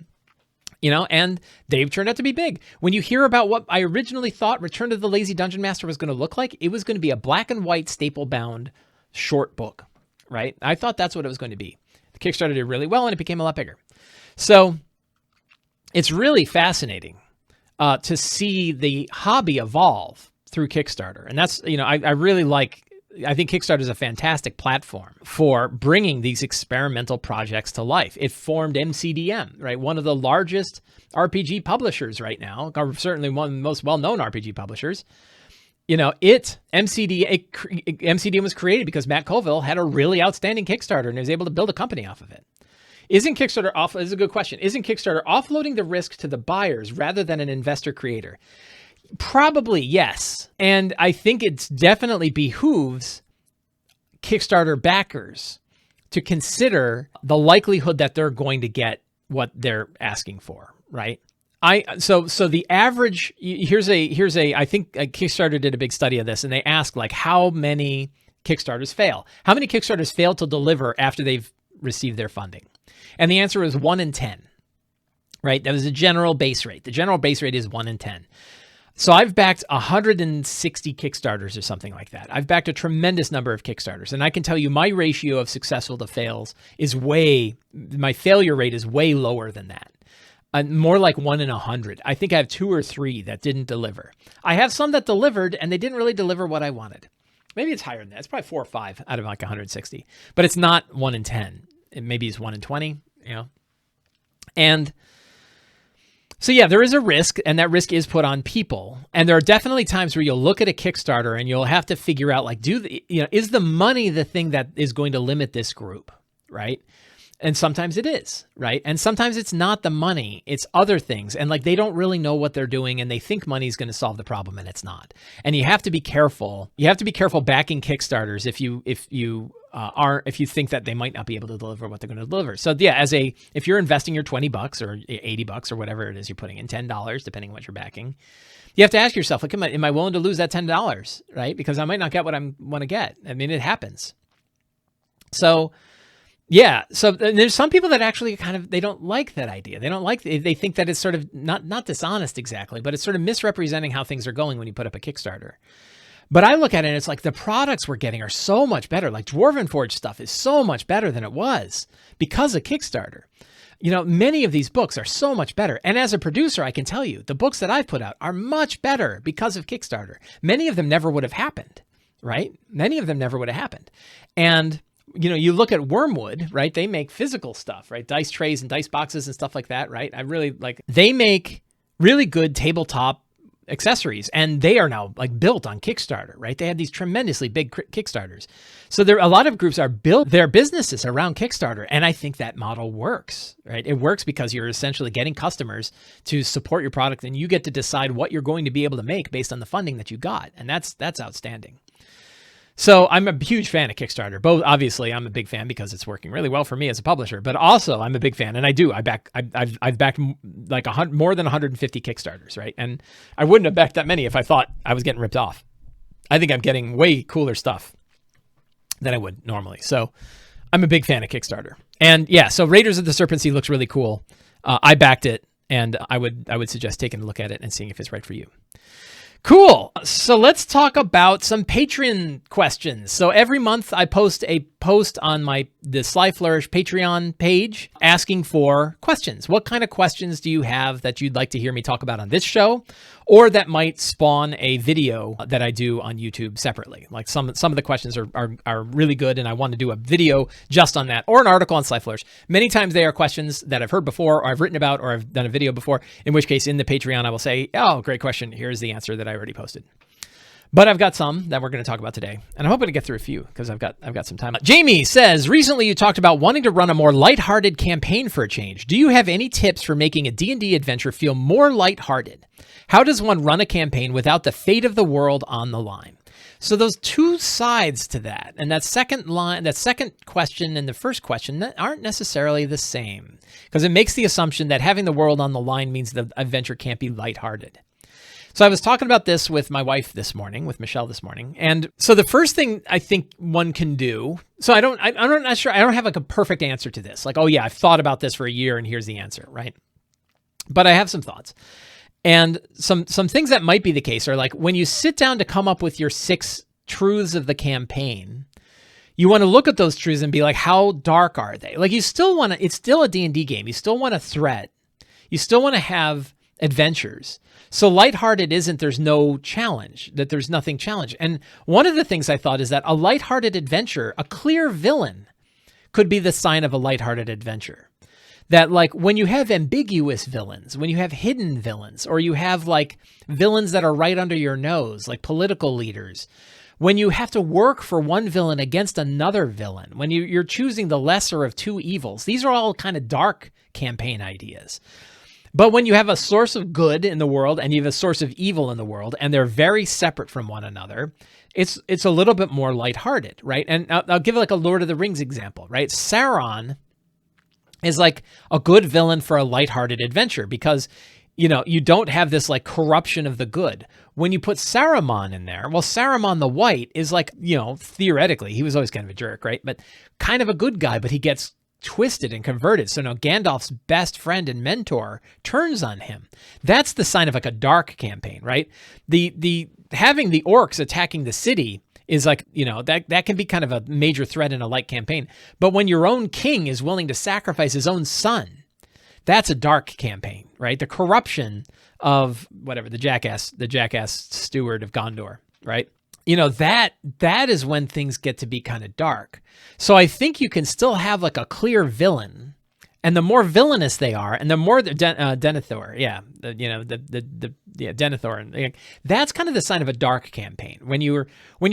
and they've turned out to be big. When you hear about what I originally thought Return to the Lazy Dungeon Master was going to look like, it was going to be a black and white staple bound short book, right? I thought that's what it was going to be. The Kickstarter did really well and it became a lot bigger. So it's really fascinating to see the hobby evolve through Kickstarter. And that's, I think Kickstarter is a fantastic platform for bringing these experimental projects to life. It formed MCDM, right? One of the largest RPG publishers right now, or certainly one of the most well-known RPG publishers. MCDM was created because Matt Colville had a really outstanding Kickstarter and was able to build a company off of it. This is a good question. Isn't Kickstarter offloading the risk to the buyers rather than an investor creator? Probably, yes. And I think it's definitely behooves Kickstarter backers to consider the likelihood that they're going to get what they're asking for, right? So the average, here's I think Kickstarter did a big study of this, and they asked, like, how many Kickstarters fail? How many Kickstarters fail to deliver after they've received their funding? And the answer is 1 in 10, right? That was the general base rate. The general base rate is 1 in 10. So I've backed 160 Kickstarters or something like that. I've backed a tremendous number of Kickstarters. And I can tell you my ratio of successful to fails my failure rate is way lower than that. More like 1 in 100. I think I have 2 or 3 that didn't deliver. I have some that delivered and they didn't really deliver what I wanted. Maybe it's higher than that. It's probably 4 or 5 out of like 160, but it's not 1 in 10. Maybe it's 1 in 20, And so yeah, there is a risk, and that risk is put on people. And there are definitely times where you'll look at a Kickstarter and you'll have to figure out, like, is the money the thing that is going to limit this group, right? And sometimes it is, right? And sometimes it's not the money, it's other things. And like, they don't really know what they're doing and they think money is going to solve the problem, and it's not. And you have to be careful. You have to be careful backing Kickstarters if you think that they might not be able to deliver what they're going to deliver. So yeah, if you're investing your $20 or $80 or whatever it is you're putting in, $10, depending on what you're backing, you have to ask yourself, like, am I willing to lose that $10, right? Because I might not get what I want to get. I mean, it happens. So yeah. So there's some people that actually they don't like that idea. They think that it's sort of not dishonest exactly, but it's sort of misrepresenting how things are going when you put up a Kickstarter. But I look at it and it's like the products we're getting are so much better. Like Dwarven Forge stuff is so much better than it was because of Kickstarter. You know, many of these books are so much better. And as a producer, I can tell you, the books that I've put out are much better because of Kickstarter. Many of them never would have happened, right? Many of them never would have happened. And, you know, you look at Wormwood, right? They make physical stuff, right? Dice trays and dice boxes and stuff like that, right? I really like, they make really good tabletop accessories, and they are now like built on Kickstarter, right? They had these tremendously big Kickstarters. So there, a lot of groups are built their businesses around Kickstarter. And I think that model works, right? It works because you're essentially getting customers to support your product, and you get to decide what you're going to be able to make based on the funding that you got. And that's outstanding. So I'm a huge fan of Kickstarter. Both, obviously, I'm a big fan because it's working really well for me as a publisher, but also I'm a big fan, and I've backed like more than 150 Kickstarters, right? And I wouldn't have backed that many if I thought I was getting ripped off. I think I'm getting way cooler stuff than I would normally. So I'm a big fan of Kickstarter. And yeah, so Raiders of the Serpent Sea looks really cool. I backed it, and I would suggest taking a look at it and seeing if it's right for you. Cool. So let's talk about some Patreon questions. So every month I post a post on the Sly Flourish Patreon page asking for questions. What kind of questions do you have that you'd like to hear me talk about on this show, or that might spawn a video that I do on YouTube separately? Like some of the questions are really good, and I want to do a video just on that, or an article on Sly Flourish. Many times they are questions that I've heard before, or I've written about, or I've done a video before, in which case in the Patreon I will say, oh, great question. Here's the answer that I already posted. But I've got some that we're going to talk about today, and I'm hoping to get through a few because I've got some time. Jamie says, recently you talked about wanting to run a more lighthearted campaign for a change. Do you have any tips for making a D&D adventure feel more lighthearted? How does one run a campaign without the fate of the world on the line? So those two sides to that, and that second question and the first question, that aren't necessarily the same, because it makes the assumption that having the world on the line means the adventure can't be lighthearted. So I was talking about this with my wife this morning, with Michelle this morning. And so the first thing I think one can do, so I'm not sure, I don't have like a perfect answer to this. Like, oh yeah, I've thought about this for a year and here's the answer, right? But I have some thoughts. And some things that might be the case are like, when you sit down to come up with your 6 truths of the campaign, you want to look at those truths and be like, how dark are they? Like, you still want to, it's still a D&D game. You still want a threat. You still want to have adventures. So lighthearted isn't there's no challenge, that there's nothing challenge. And one of the things I thought is that a lighthearted adventure, a clear villain, could be the sign of a lighthearted adventure. That like when you have ambiguous villains, when you have hidden villains, or you have like villains that are right under your nose, like political leaders, when you have to work for one villain against another villain, when you're choosing the lesser of two evils, these are all kind of dark campaign ideas. But when you have a source of good in the world and you have a source of evil in the world, and they're very separate from one another, it's a little bit more lighthearted, right? And I'll give like a Lord of the Rings example, right? Sauron is like a good villain for a lighthearted adventure because, you know, you don't have this like corruption of the good. When you put Saruman in there, well, Saruman the White is like, you know, theoretically, he was always kind of a jerk, right? But kind of a good guy, but he gets twisted and converted. So now Gandalf's best friend and mentor turns on him. That's the sign of like a dark campaign, right? The having the orcs attacking the city is like, you know, that can be kind of a major threat in a light campaign. But when your own king is willing to sacrifice his own son, that's a dark campaign, right? The corruption of whatever, the jackass steward of Gondor, right? You know, that is when things get to be kind of dark. So I think you can still have like a clear villain, and the more villainous they are, and the more Denethor, Denethor, that's kind of the sign of a dark campaign. When you're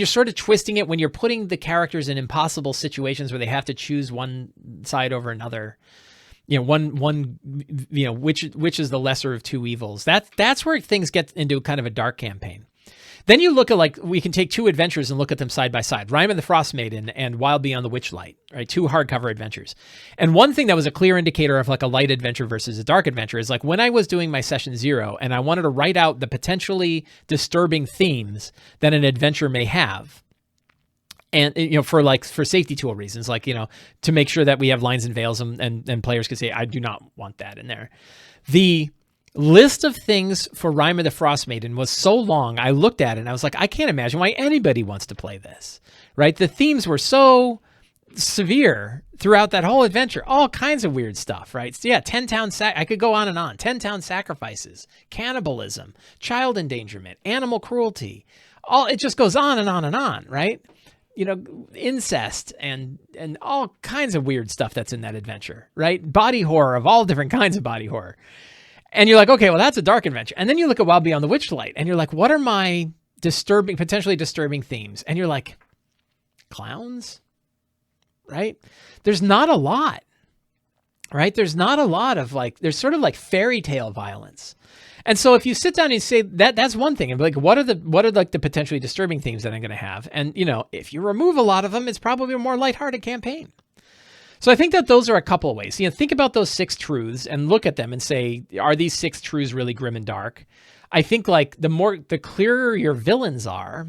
sort of twisting it, when you're putting the characters in impossible situations where they have to choose one side over another. You know, which is the lesser of two evils. That's where things get into kind of a dark campaign. Then you look at like, we can take two adventures and look at them side by side. Rime and the Frost Maiden and Wild Beyond the Witchlight, right? 2 hardcover adventures. And one thing that was a clear indicator of like a light adventure versus a dark adventure is like when I was doing my session 0 and I wanted to write out the potentially disturbing themes that an adventure may have. And, you know, for safety tool reasons, like, you know, to make sure that we have lines and veils and players can say, I do not want that in there. list of things for Rhymer the Frost Maiden was so long. I looked at it and I was like, I can't imagine why anybody wants to play this, right? The themes were so severe throughout that whole adventure, all kinds of weird stuff, right? So yeah, 10-town I could go on and on. 10-town sacrifices, cannibalism, child endangerment, animal cruelty. It just goes on and on and on, right? You know, incest and all kinds of weird stuff that's in that adventure, right? Body horror of all different kinds of body horror. And you're like, okay, well, that's a dark adventure. And then you look at Wild Beyond the Witchlight and you're like, what are my potentially disturbing themes? And you're like, clowns? Right? There's not a lot, right? There's not a lot of there's sort of like fairy tale violence. And so if you sit down and say that's one thing, and be like, what are like the potentially disturbing themes that I'm going to have? And, you know, if you remove a lot of them, it's probably a more lighthearted campaign. So I think that those are a couple of ways. You know, think about those 6 truths and look at them and say, are these 6 truths really grim and dark? I think like the clearer your villains are,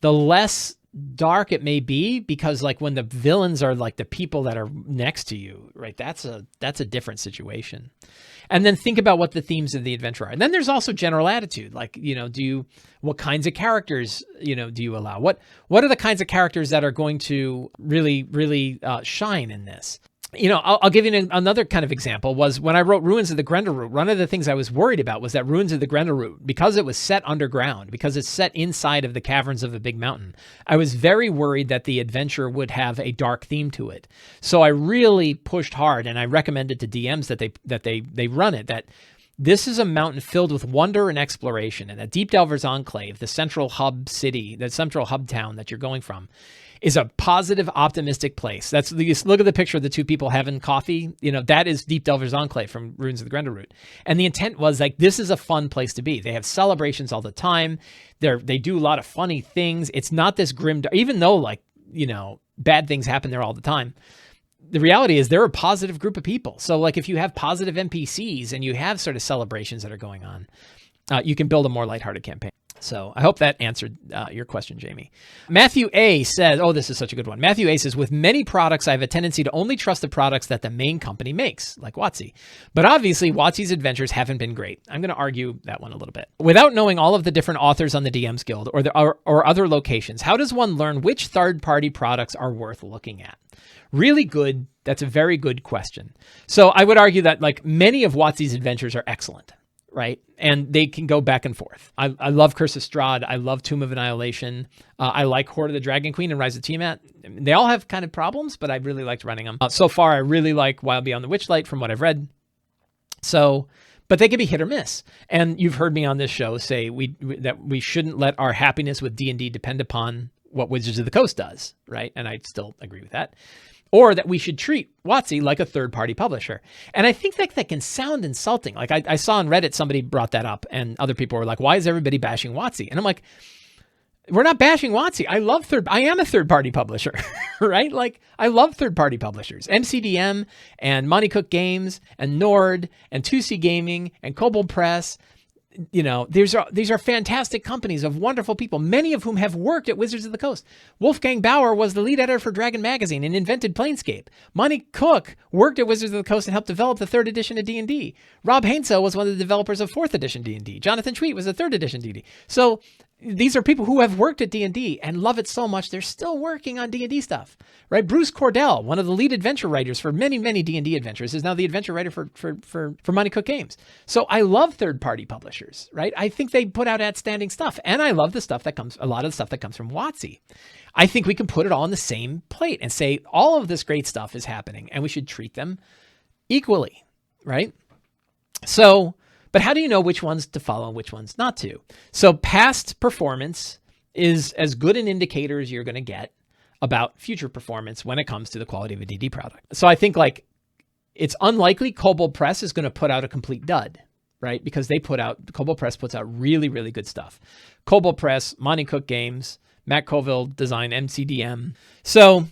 the less dark it may be, because like when the villains are like the people that are next to you, right? That's a different situation. And then think about what the themes of the adventure are. And then there's also general attitude. Like, you know, what kinds of characters, you know, do you allow? What are the kinds of characters that are going to really shine in this? You know, I'll give you another kind of example. Was when I wrote Ruins of the Grendelroot, one of the things I was worried about was that Ruins of the Grendelroot, because it was set underground, because it's set inside of the caverns of a big mountain, I was very worried that the adventure would have a dark theme to it. So I really pushed hard, and I recommended to DMs that they run it, that this is a mountain filled with wonder and exploration, and that Deep Delvers Enclave, the central hub city, the central hub town that you're going from, is a positive, optimistic place. Look at the picture of the 2 people having coffee. You know, that is Deep Delvers Enclave from Ruins of the Grendelroot. And the intent was like, this is a fun place to be. They have celebrations all the time. They do a lot of funny things. It's not this grim, even though like, you know, bad things happen there all the time. The reality is they're a positive group of people. So like if you have positive NPCs and you have sort of celebrations that are going on, you can build a more lighthearted campaign. So I hope that answered your question, Jamie. Matthew A. says, oh, this is such a good one. Matthew A. says, with many products, I have a tendency to only trust the products that the main company makes, like WOTC. But obviously, WOTC's adventures haven't been great. I'm going to argue that one a little bit. Without knowing all of the different authors on the DMs Guild or other locations, how does one learn which third-party products are worth looking at? Really good. That's a very good question. So I would argue that like many of WOTC's adventures are excellent. Right? And they can go back and forth. I love Curse of Strahd. I love Tomb of Annihilation. I like Hoard of the Dragon Queen and Rise of Tiamat. They all have kind of problems, but I really liked running them. So far, I really like Wild Beyond the Witchlight from what I've read. So, but they can be hit or miss. And you've heard me on this show say that we shouldn't let our happiness with D&D depend upon what Wizards of the Coast does, right? And I still agree with that. Or that we should treat WOTC like a third-party publisher. And I think that can sound insulting. Like I saw on Reddit, somebody brought that up, and other people were like, why is everybody bashing WOTC? And I'm like, we're not bashing WOTC. I am a third-party publisher, right? Like, I love third-party publishers. MCDM and Monty Cook Games and Nord and 2C Gaming and Kobold Press. You know, these are fantastic companies of wonderful people, many of whom have worked at Wizards of the Coast. Wolfgang Bauer was the lead editor for Dragon Magazine and invented Planescape. Monty Cook worked at Wizards of the Coast and helped develop the 3rd edition of D&D. Rob Hainsel was one of the developers of 4th edition D&D. Jonathan Tweet was the 3rd edition D&D. So these are people who have worked at D&D and love it so much they're still working on D&D stuff, right? Bruce Cordell, one of the lead adventure writers for many D&D adventures, is now the adventure writer for Monty Cook Games. So I love third-party publishers, right? I think they put out outstanding stuff, and I love a lot of the stuff that comes from WOTC. I think we can put it all on the same plate and say all of this great stuff is happening, and we should treat them equally, right? So, but how do you know which ones to follow and which ones not to? So past performance is as good an indicator as you're going to get about future performance when it comes to the quality of a D&D product. So I think like it's unlikely Kobold Press is going to put out a complete dud, right? Because Kobold Press puts out really, really good stuff. Kobold Press, Monty Cook Games, Matt Colville Design, MCDM. So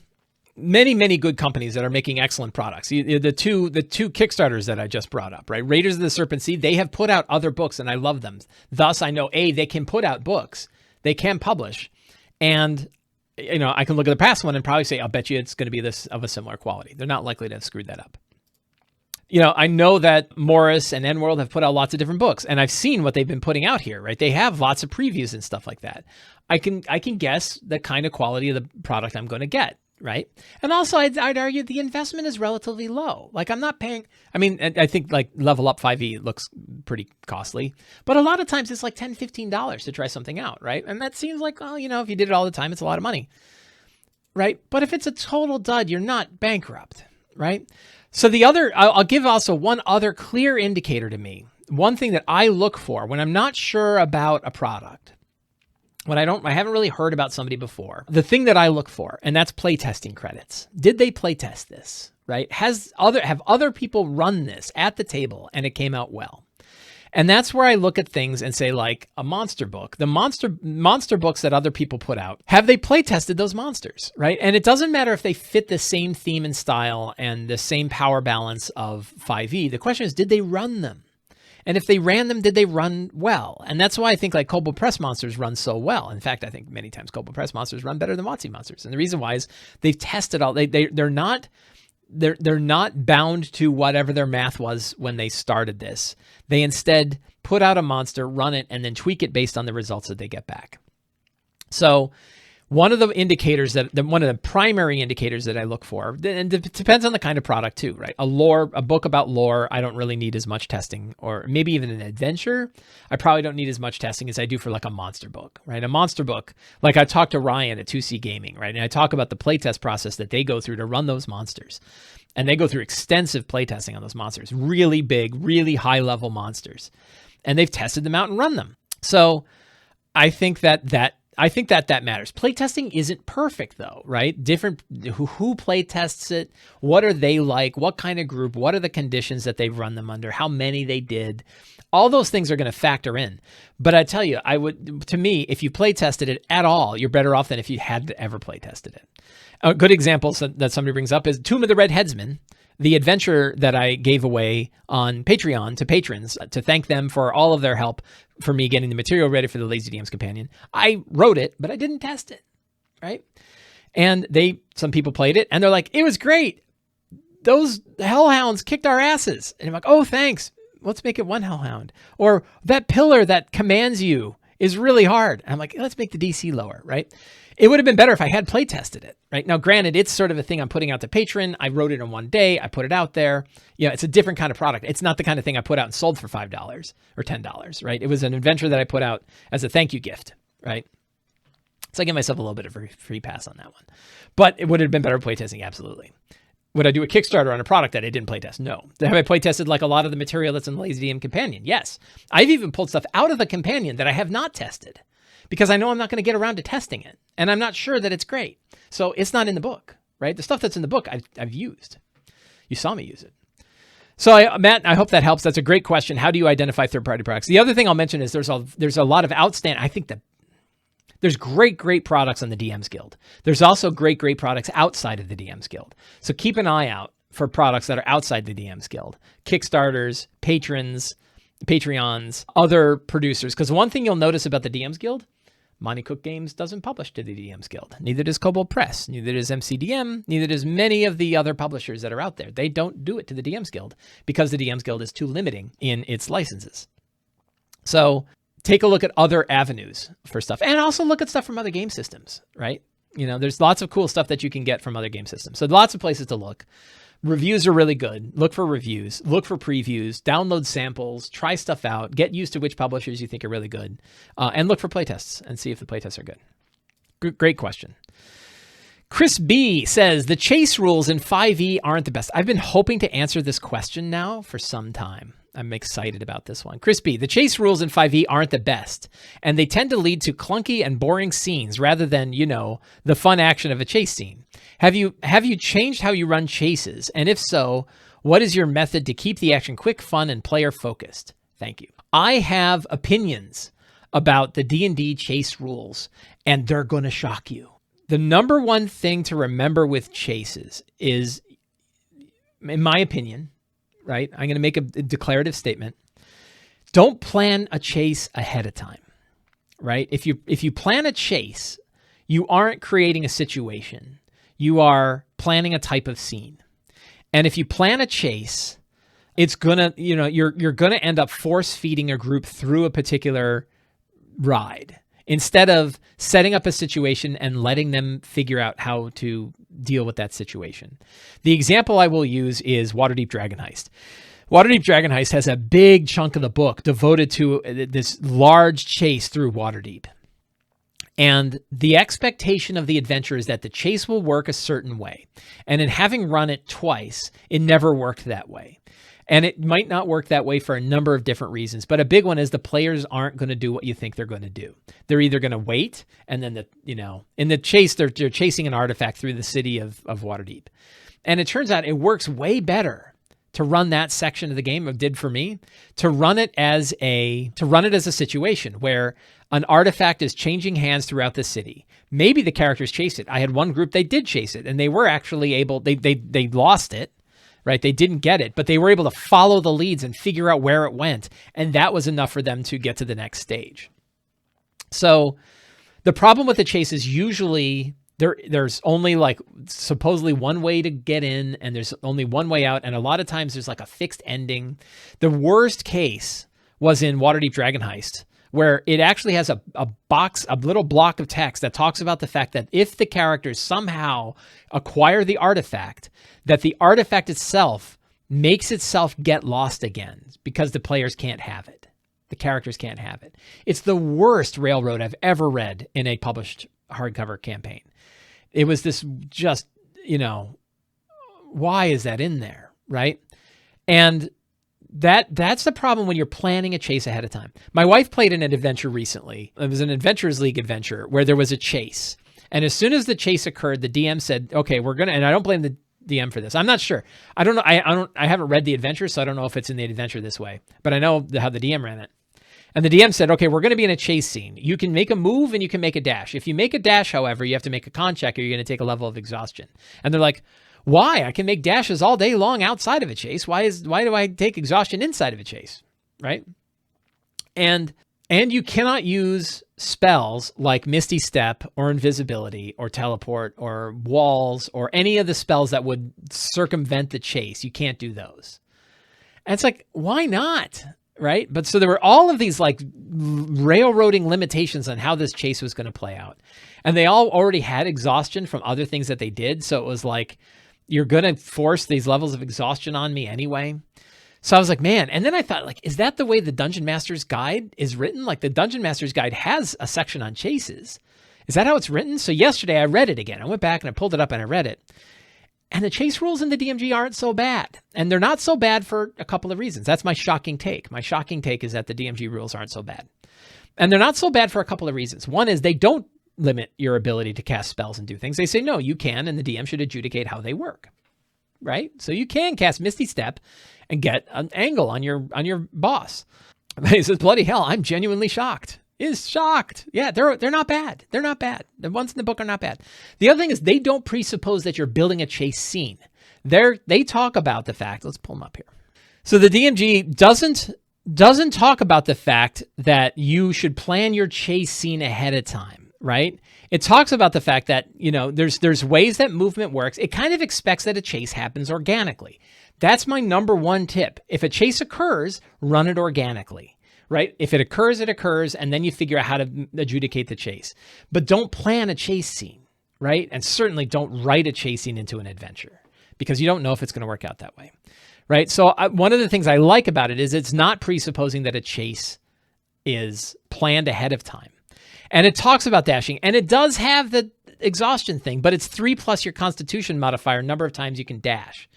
many good companies that are making excellent products. The two Kickstarters that I just brought up, right? Raiders of the Serpent Sea, they have put out other books and I love them. Thus, I know, they can put out books, they can publish, and you know, I can look at the past one and probably say, I'll bet you it's going to be this of a similar quality. They're not likely to have screwed that up. I know that Morris and N-World have put out lots of different books, and I've seen what they've been putting out here, right? They have lots of previews and stuff like that. I can guess the kind of quality of the product I'm going to get, right? And also, I'd argue the investment is relatively low. Like, I'm not paying, I think like LevelUp 5e looks pretty costly, but a lot of times it's like $10, $15 to try something out, right? And that seems like, well, if you did it all the time, it's a lot of money, right? But if it's a total dud, you're not bankrupt, right? So I'll give also one other clear indicator to me. One thing that I look for when I'm not sure about a product, when I haven't really heard about somebody before, the thing that I look for, and that's playtesting credits. Did they playtest this, right? Have other people run this at the table and it came out well? And that's where I look at things and say, like a monster book, the monster books that other people put out, have they play tested those monsters, right? And it doesn't matter if they fit the same theme and style and the same power balance of 5e. The question is, did they run them? And if they ran them, did they run well? And that's why I think like Kobold Press monsters run so well. In fact, I think many times Kobold Press monsters run better than WOTC monsters. And the reason why is they've tested all. They're not bound to whatever their math was when they started this. They instead put out a monster, run it, and then tweak it based on the results that they get back. So one of the indicators one of the primary indicators that I look for, and it depends on the kind of product too, right? A book about lore, I don't really need as much testing, or maybe even an adventure. I probably don't need as much testing as I do for like a monster book, right? A monster book, like I talked to Ryan at 2C Gaming, right? And I talk about the playtest process that they go through to run those monsters. And they go through extensive playtesting on those monsters, really big, really high level monsters. And they've tested them out and run them. So I think that matters. Playtesting isn't perfect though, right? Different, who playtests it? What are they like? What kind of group? What are the conditions that they've run them under? How many they did? All those things are going to factor in. But I tell you, to me, if you playtested it at all, you're better off than if you had ever playtested it. A good example that somebody brings up is Tomb of the Red Headsman, the adventure that I gave away on Patreon to patrons to thank them for all of their help for me getting the material ready for the Lazy DM's Companion. I wrote it, but I didn't test it, right? And some people played it and they're like, it was great. Those hellhounds kicked our asses. And I'm like, oh, thanks. Let's make it one hellhound. Or that pillar that commands you is really hard. And I'm like, let's make the DC lower, right? It would have been better if I had play tested it, right? Now, granted, it's sort of a thing I'm putting out to patron. I wrote it in one day. I put it out there. It's a different kind of product. It's not the kind of thing I put out and sold for $5 or $10, right? It was an adventure that I put out as a thank you gift, right? So I give myself a little bit of a free pass on that one. But it would have been better playtesting, absolutely. Would I do a Kickstarter on a product that I didn't playtest? No. Have I playtested like a lot of the material that's in the Lazy DM Companion? Yes. I've even pulled stuff out of the Companion that I have not tested because I know I'm not going to get around to testing it. And I'm not sure that it's great. So it's not in the book, right? The stuff that's in the book, I've used. You saw me use it. So Matt, I hope that helps. That's a great question. How do you identify third-party products? The other thing I'll mention is there's a lot of outstanding, I think that there's great products on the DMs Guild. There's also great products outside of the DMs Guild. So keep an eye out for products that are outside the DMs Guild. Kickstarters, patrons, Patreons, other producers. Because one thing you'll notice about the DMs Guild, Monty Cook Games doesn't publish to the DMs Guild. Neither does Kobold Press. Neither does MCDM. Neither does many of the other publishers that are out there. They don't do it to the DMs Guild because the DMs Guild is too limiting in its licenses. So take a look at other avenues for stuff and also look at stuff from other game systems, right? There's lots of cool stuff that you can get from other game systems. So lots of places to look. Reviews are really good. Look for reviews, look for previews, download samples, try stuff out, get used to which publishers you think are really good, and look for playtests and see if the playtests are good. Great question. Chris B says, the chase rules in 5e aren't the best. I've been hoping to answer this question now for some time. I'm excited about this one. Chris B, the chase rules in 5e aren't the best, and they tend to lead to clunky and boring scenes rather than, the fun action of a chase scene. Have you changed how you run chases? And if so, what is your method to keep the action quick, fun, and player focused? Thank you. I have opinions about the D&D chase rules, and they're going to shock you. The number one thing to remember with chases is, in my opinion, right? I'm going to make a declarative statement. Don't plan a chase ahead of time, right? If you plan a chase, you aren't creating a situation. You are planning a type of scene. And if you plan a chase it's gonna, you're gonna end up force feeding a group through a particular ride instead of setting up a situation and letting them figure out how to deal with that situation. The example I will use is Waterdeep Dragon Heist. Waterdeep Dragon Heist has a big chunk of the book devoted to this large chase through Waterdeep. And the expectation of the adventure is that the chase will work a certain way. And in having run it twice, it never worked that way. And it might not work that way for a number of different reasons. But a big one is the players aren't going to do what you think they're going to do. They're either going to wait, and then, in the chase, they're chasing an artifact through the city of Waterdeep. And it turns out it works way better to run that section of the game, it did for me, to run it as a situation where an artifact is changing hands throughout the city. Maybe the characters chase it. I had one group, they did chase it, and they were actually able, they lost it. Right? They didn't get it, but they were able to follow the leads and figure out where it went. And that was enough for them to get to the next stage. So the problem with the chase is usually there's only like supposedly one way to get in and there's only one way out. And a lot of times there's like a fixed ending. The worst case was in Waterdeep Dragon Heist, where it actually has a little block of text that talks about the fact that if the characters somehow acquire the artifact, that the artifact itself makes itself get lost again because the players can't have it. The characters can't have it. It's the worst railroad I've ever read in a published hardcover campaign. It was this just, why is that in there, right? And that's the problem when you're planning a chase ahead of time. My wife played in an adventure recently. It was an Adventurers League adventure where there was a chase. And as soon as the chase occurred, the DM said, okay, and I don't blame the DM for this. I'm not sure. I don't know. I haven't read the adventure, so I don't know if it's in the adventure this way, but I know how the DM ran it. And the DM said, okay, we're going to be in a chase scene. You can make a move and you can make a dash. If you make a dash, however, you have to make a con check or you're going to take a level of exhaustion. And they're like, why? I can make dashes all day long outside of a chase. Why do I take exhaustion inside of a chase? Right? And you cannot use spells like Misty Step or Invisibility or Teleport or Walls or any of the spells that would circumvent the chase. You can't do those. And it's like, why not? Right? But so there were all of these like railroading limitations on how this chase was going to play out. And they all already had exhaustion from other things that they did. So it was like, you're going to force these levels of exhaustion on me anyway. So I was like, man. And then I thought, like, is that the way the Dungeon Master's Guide is written? Like the Dungeon Master's Guide has a section on chases. Is that how it's written? So yesterday I read it again. I went back and I pulled it up and I read it. And the chase rules in the DMG aren't so bad. And they're not so bad for a couple of reasons. That's my shocking take. My shocking take is that the DMG rules aren't so bad. And they're not so bad for a couple of reasons. One is they don't limit your ability to cast spells and do things. They say, no, you can, and the DM should adjudicate how they work. Right? So you can cast Misty Step and get an angle on your boss. He says, bloody hell, I'm genuinely shocked. Is shocked. Yeah, they're not bad. They're not bad. The ones in the book are not bad. The other thing is they don't presuppose that you're building a chase scene. They talk about the fact, let's pull them up here. So the DMG doesn't talk about the fact that you should plan your chase scene ahead of time, right? It talks about the fact that, there's ways that movement works. It kind of expects that a chase happens organically. That's my number one tip. If a chase occurs, run it organically. Right? If it occurs, it occurs, and then you figure out how to adjudicate the chase. But don't plan a chase scene, right? And certainly don't write a chase scene into an adventure because you don't know if it's going to work out that way, right? So one of the things I like about it is it's not presupposing that a chase is planned ahead of time. And it talks about dashing, and it does have the exhaustion thing, but it's 3 plus your constitution modifier, number of times you can dash.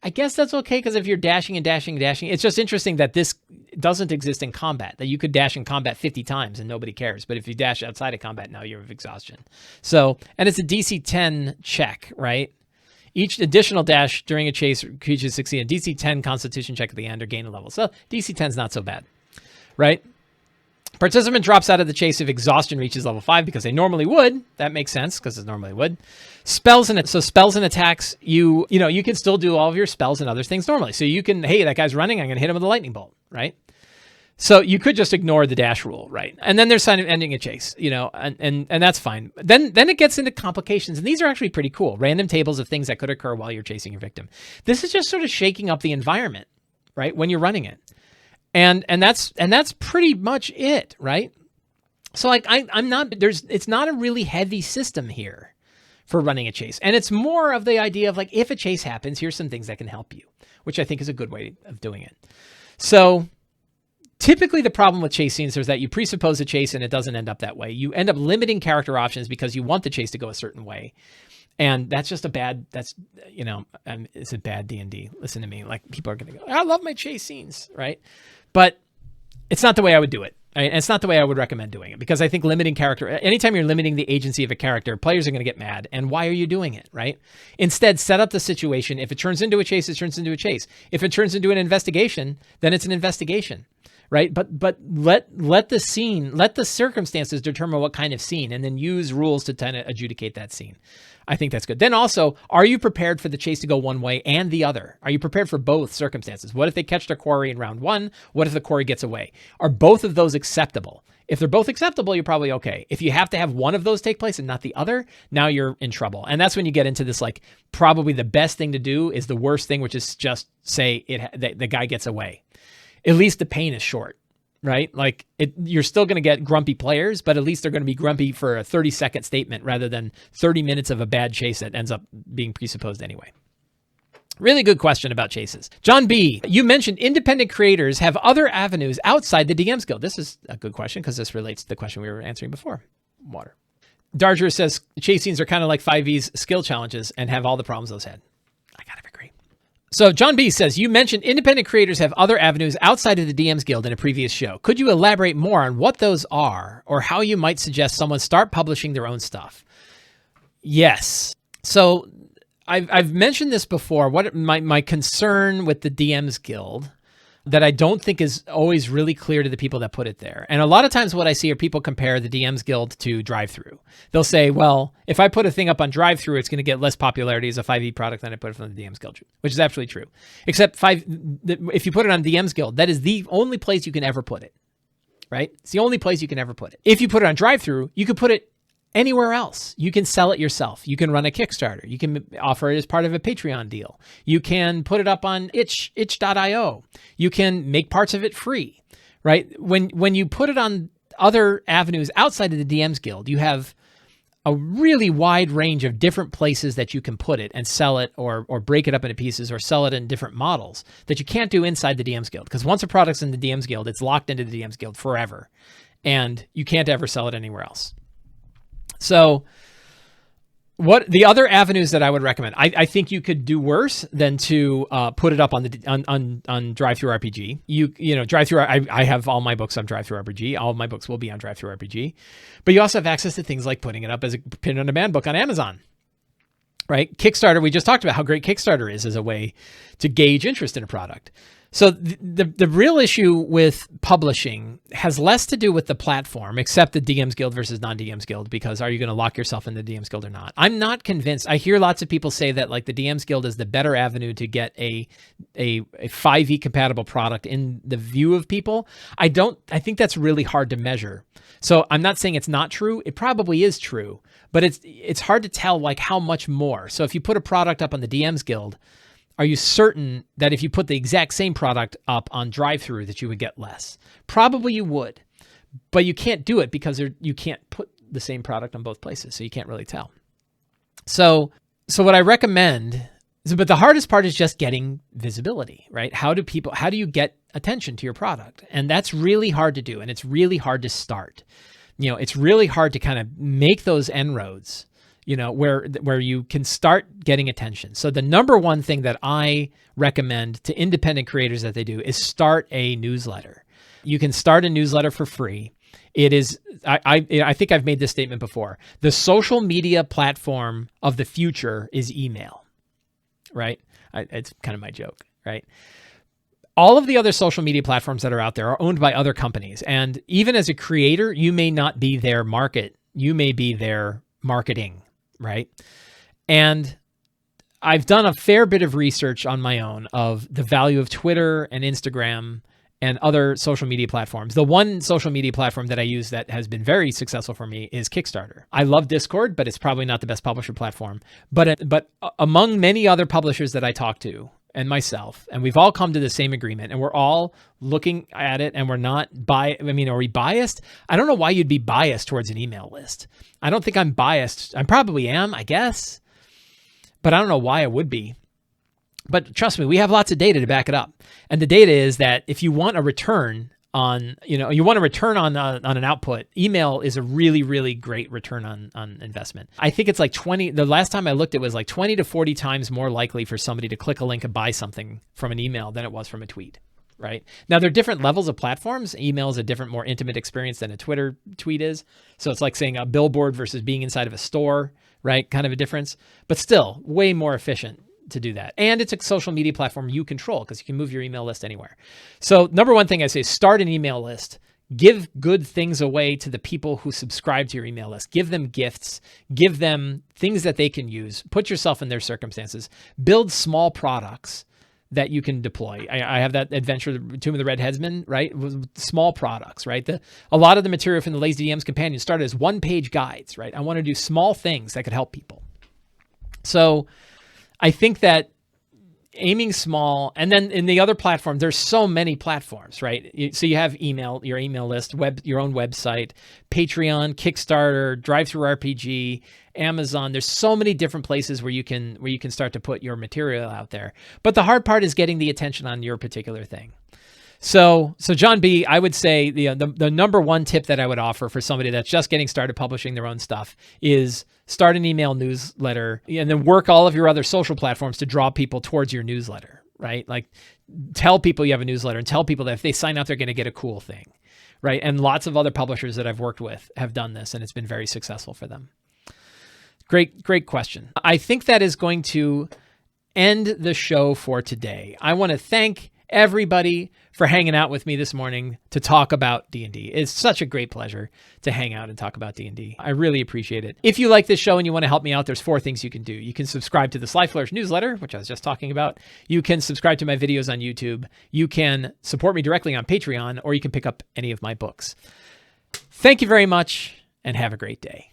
I guess that's okay because if you're dashing and dashing and dashing, it's just interesting that this doesn't exist in combat, that you could dash in combat 50 times and nobody cares. But if you dash outside of combat, now you're of exhaustion. So, and it's a DC 10 check, right? Each additional dash during a chase, creatures succeed a DC 10 constitution check at the end or gain a level. So DC 10 is not so bad, right? Participant drops out of the chase if exhaustion reaches level 5 because they normally would. That makes sense because it normally would. Spells and attacks, you can still do all of your spells and other things normally. So you can, hey, that guy's running, I'm going to hit him with a lightning bolt, right? So you could just ignore the dash rule, right? And then there's sign of ending a chase, and that's fine. Then it gets into complications, and these are actually pretty cool. Random tables of things that could occur while you're chasing your victim. This is just sort of shaking up the environment. right? When you're running it. And that's pretty much it, right? So like it's not a really heavy system here for running a chase. And it's more of the idea of like, if a chase happens, here's some things that can help you, which I think is a good way of doing it. So typically the problem with chase scenes is that you presuppose a chase and it doesn't end up that way. You end up limiting character options because you want the chase to go a certain way. And that's just it's a bad D&D. Listen to me. Like, people are going to go, I love my chase scenes, right? But it's not the way I would do it. Right? And it's not the way I would recommend doing it, because I think limiting character, anytime you're limiting the agency of a character, players are going to get mad. And why are you doing it, right? Instead, set up the situation. If it turns into a chase, it turns into a chase. If it turns into an investigation, then it's an investigation, right? But let the circumstances determine what kind of scene, and then use rules to kind of adjudicate that scene. I think that's good. Then also, are you prepared for the chase to go one way and the other? Are you prepared for both circumstances? What if they catch their quarry in round one? What if the quarry gets away? Are both of those acceptable? If they're both acceptable, you're probably okay. If you have to have one of those take place and not the other, now you're in trouble. And that's when you get into this, like, probably the best thing to do is the worst thing, which is just say the guy gets away. At least the pain is short. Right? Like, you're still going to get grumpy players, but at least they're going to be grumpy for a 30-second statement rather than 30 minutes of a bad chase that ends up being presupposed anyway. Really good question about chases. John B., you mentioned independent creators have other avenues outside the DM's Guild. This is a good question because this relates to the question we were answering before. Water. Darger says chase scenes are kind of like 5e's skill challenges and have all the problems those had. I gotta agree. So John B. says, you mentioned independent creators have other avenues outside of the DM's Guild in a previous show. Could you elaborate more on what those are, or how you might suggest someone start publishing their own stuff? Yes. So I've mentioned this before. What my concern with the DM's Guild that I don't think is always really clear to the people that put it there. And a lot of times what I see are people compare the DM's Guild to Drive-Thru. They'll say, well, if I put a thing up on Drive-Thru, it's going to get less popularity as a 5e product than I put it from the DM's Guild, which is absolutely true. Except if you put it on DM's Guild, that is the only place you can ever put it, right? It's the only place you can ever put it. If you put it on Drive-Thru, you could put it anywhere else. You can sell it yourself. You can run a Kickstarter. You can offer it as part of a Patreon deal. You can put it up on itch.io. You can make parts of it free, right? When you put it on other avenues outside of the DM's Guild, you have a really wide range of different places that you can put it and sell it, or break it up into pieces, or sell it in different models that you can't do inside the DM's Guild. Because once a product's in the DM's Guild, it's locked into the DM's Guild forever, and you can't ever sell it anywhere else. So what the other avenues that I would recommend, I think you could do worse than to put it up on the on Drive-Thru RPG. You know, Drive-Thru, I have all my books on Drive-Thru RPG. All of my books will be on Drive-Thru RPG. But you also have access to things like putting it up as a print-on-demand book on Amazon, right? Kickstarter, we just talked about how great Kickstarter is as a way to gauge interest in a product. So the real issue with publishing has less to do with the platform, except the DM's Guild versus non-DM's Guild, because are you going to lock yourself in the DM's Guild or not? I'm not convinced. I hear lots of people say that, like, the DM's Guild is the better avenue to get a 5e compatible product in the view of people. I think that's really hard to measure. So I'm not saying it's not true. It probably is true, but it's hard to tell, like, how much more. So if you put a product up on the DM's Guild, are you certain that if you put the exact same product up on Drive-Thru that you would get less? Probably you would, but you can't do it because you can't put the same product on both places, so you can't really tell. So what I recommend is, but the hardest part is just getting visibility, right? How do you get attention to your product? And that's really hard to do, and it's really hard to start. You know, it's really hard to kind of make those inroads, you know, where you can start getting attention. So the number one thing that I recommend to independent creators that they do is start a newsletter. You can start a newsletter for free. It is, I think I've made this statement before. The social media platform of the future is email, right? It's kind of my joke, right? All of the other social media platforms that are out there are owned by other companies. And even as a creator, you may not be their market. You may be their marketing, right? And I've done a fair bit of research on my own of the value of Twitter and Instagram and other social media platforms. The one social media platform that I use that has been very successful for me is Kickstarter. I love Discord, but it's probably not the best publisher platform. But among many other publishers that I talk to, and myself, and we've all come to the same agreement, and we're all looking at it, and we're not are we biased? I don't know why you'd be biased towards an email list. I don't think I'm biased. I probably am, I guess, but I don't know why I would be. But trust me, we have lots of data to back it up. And the data is that if you want a return on, you want to return on an output, email is a really, really great return on investment. I think it's like the last time I looked, it was like 20 to 40 times more likely for somebody to click a link and buy something from an email than it was from a tweet, right? Now, there are different levels of platforms. Email is a different, more intimate experience than a Twitter tweet is. So it's like saying a billboard versus being inside of a store, right? Kind of a difference, but still way more efficient to do that. And it's a social media platform you control because you can move your email list anywhere. So number one thing I say, start an email list. Give good things away to the people who subscribe to your email list. Give them gifts. Give them things that they can use. Put yourself in their circumstances. Build small products that you can deploy. I have that adventure, Tomb of the Red Headsman, right? Small products, right? A lot of the material from the Lazy DM's Companion started as one-page guides, right? I want to do small things that could help people. So I think that aiming small, and then in the other platform, there's so many platforms, right? So you have your email list, your own website, Patreon, Kickstarter, DriveThruRPG, Amazon. There's so many different places where you can start to put your material out there. But the hard part is getting the attention on your particular thing. So John B., I would say the number one tip that I would offer for somebody that's just getting started publishing their own stuff is start an email newsletter and then work all of your other social platforms to draw people towards your newsletter, right? Like tell people you have a newsletter and tell people that if they sign up, they're going to get a cool thing, right? And lots of other publishers that I've worked with have done this and it's been very successful for them. Great question. I think that is going to end the show for today. I want to thank everybody for hanging out with me this morning to talk about D&D. It's such a great pleasure to hang out and talk about D&D. I really appreciate it. If you like this show and you want to help me out, there's 4 things you can do. You can subscribe to the Sly Flourish newsletter, which I was just talking about. You can subscribe to my videos on YouTube. You can support me directly on Patreon, or you can pick up any of my books. Thank you very much and have a great day.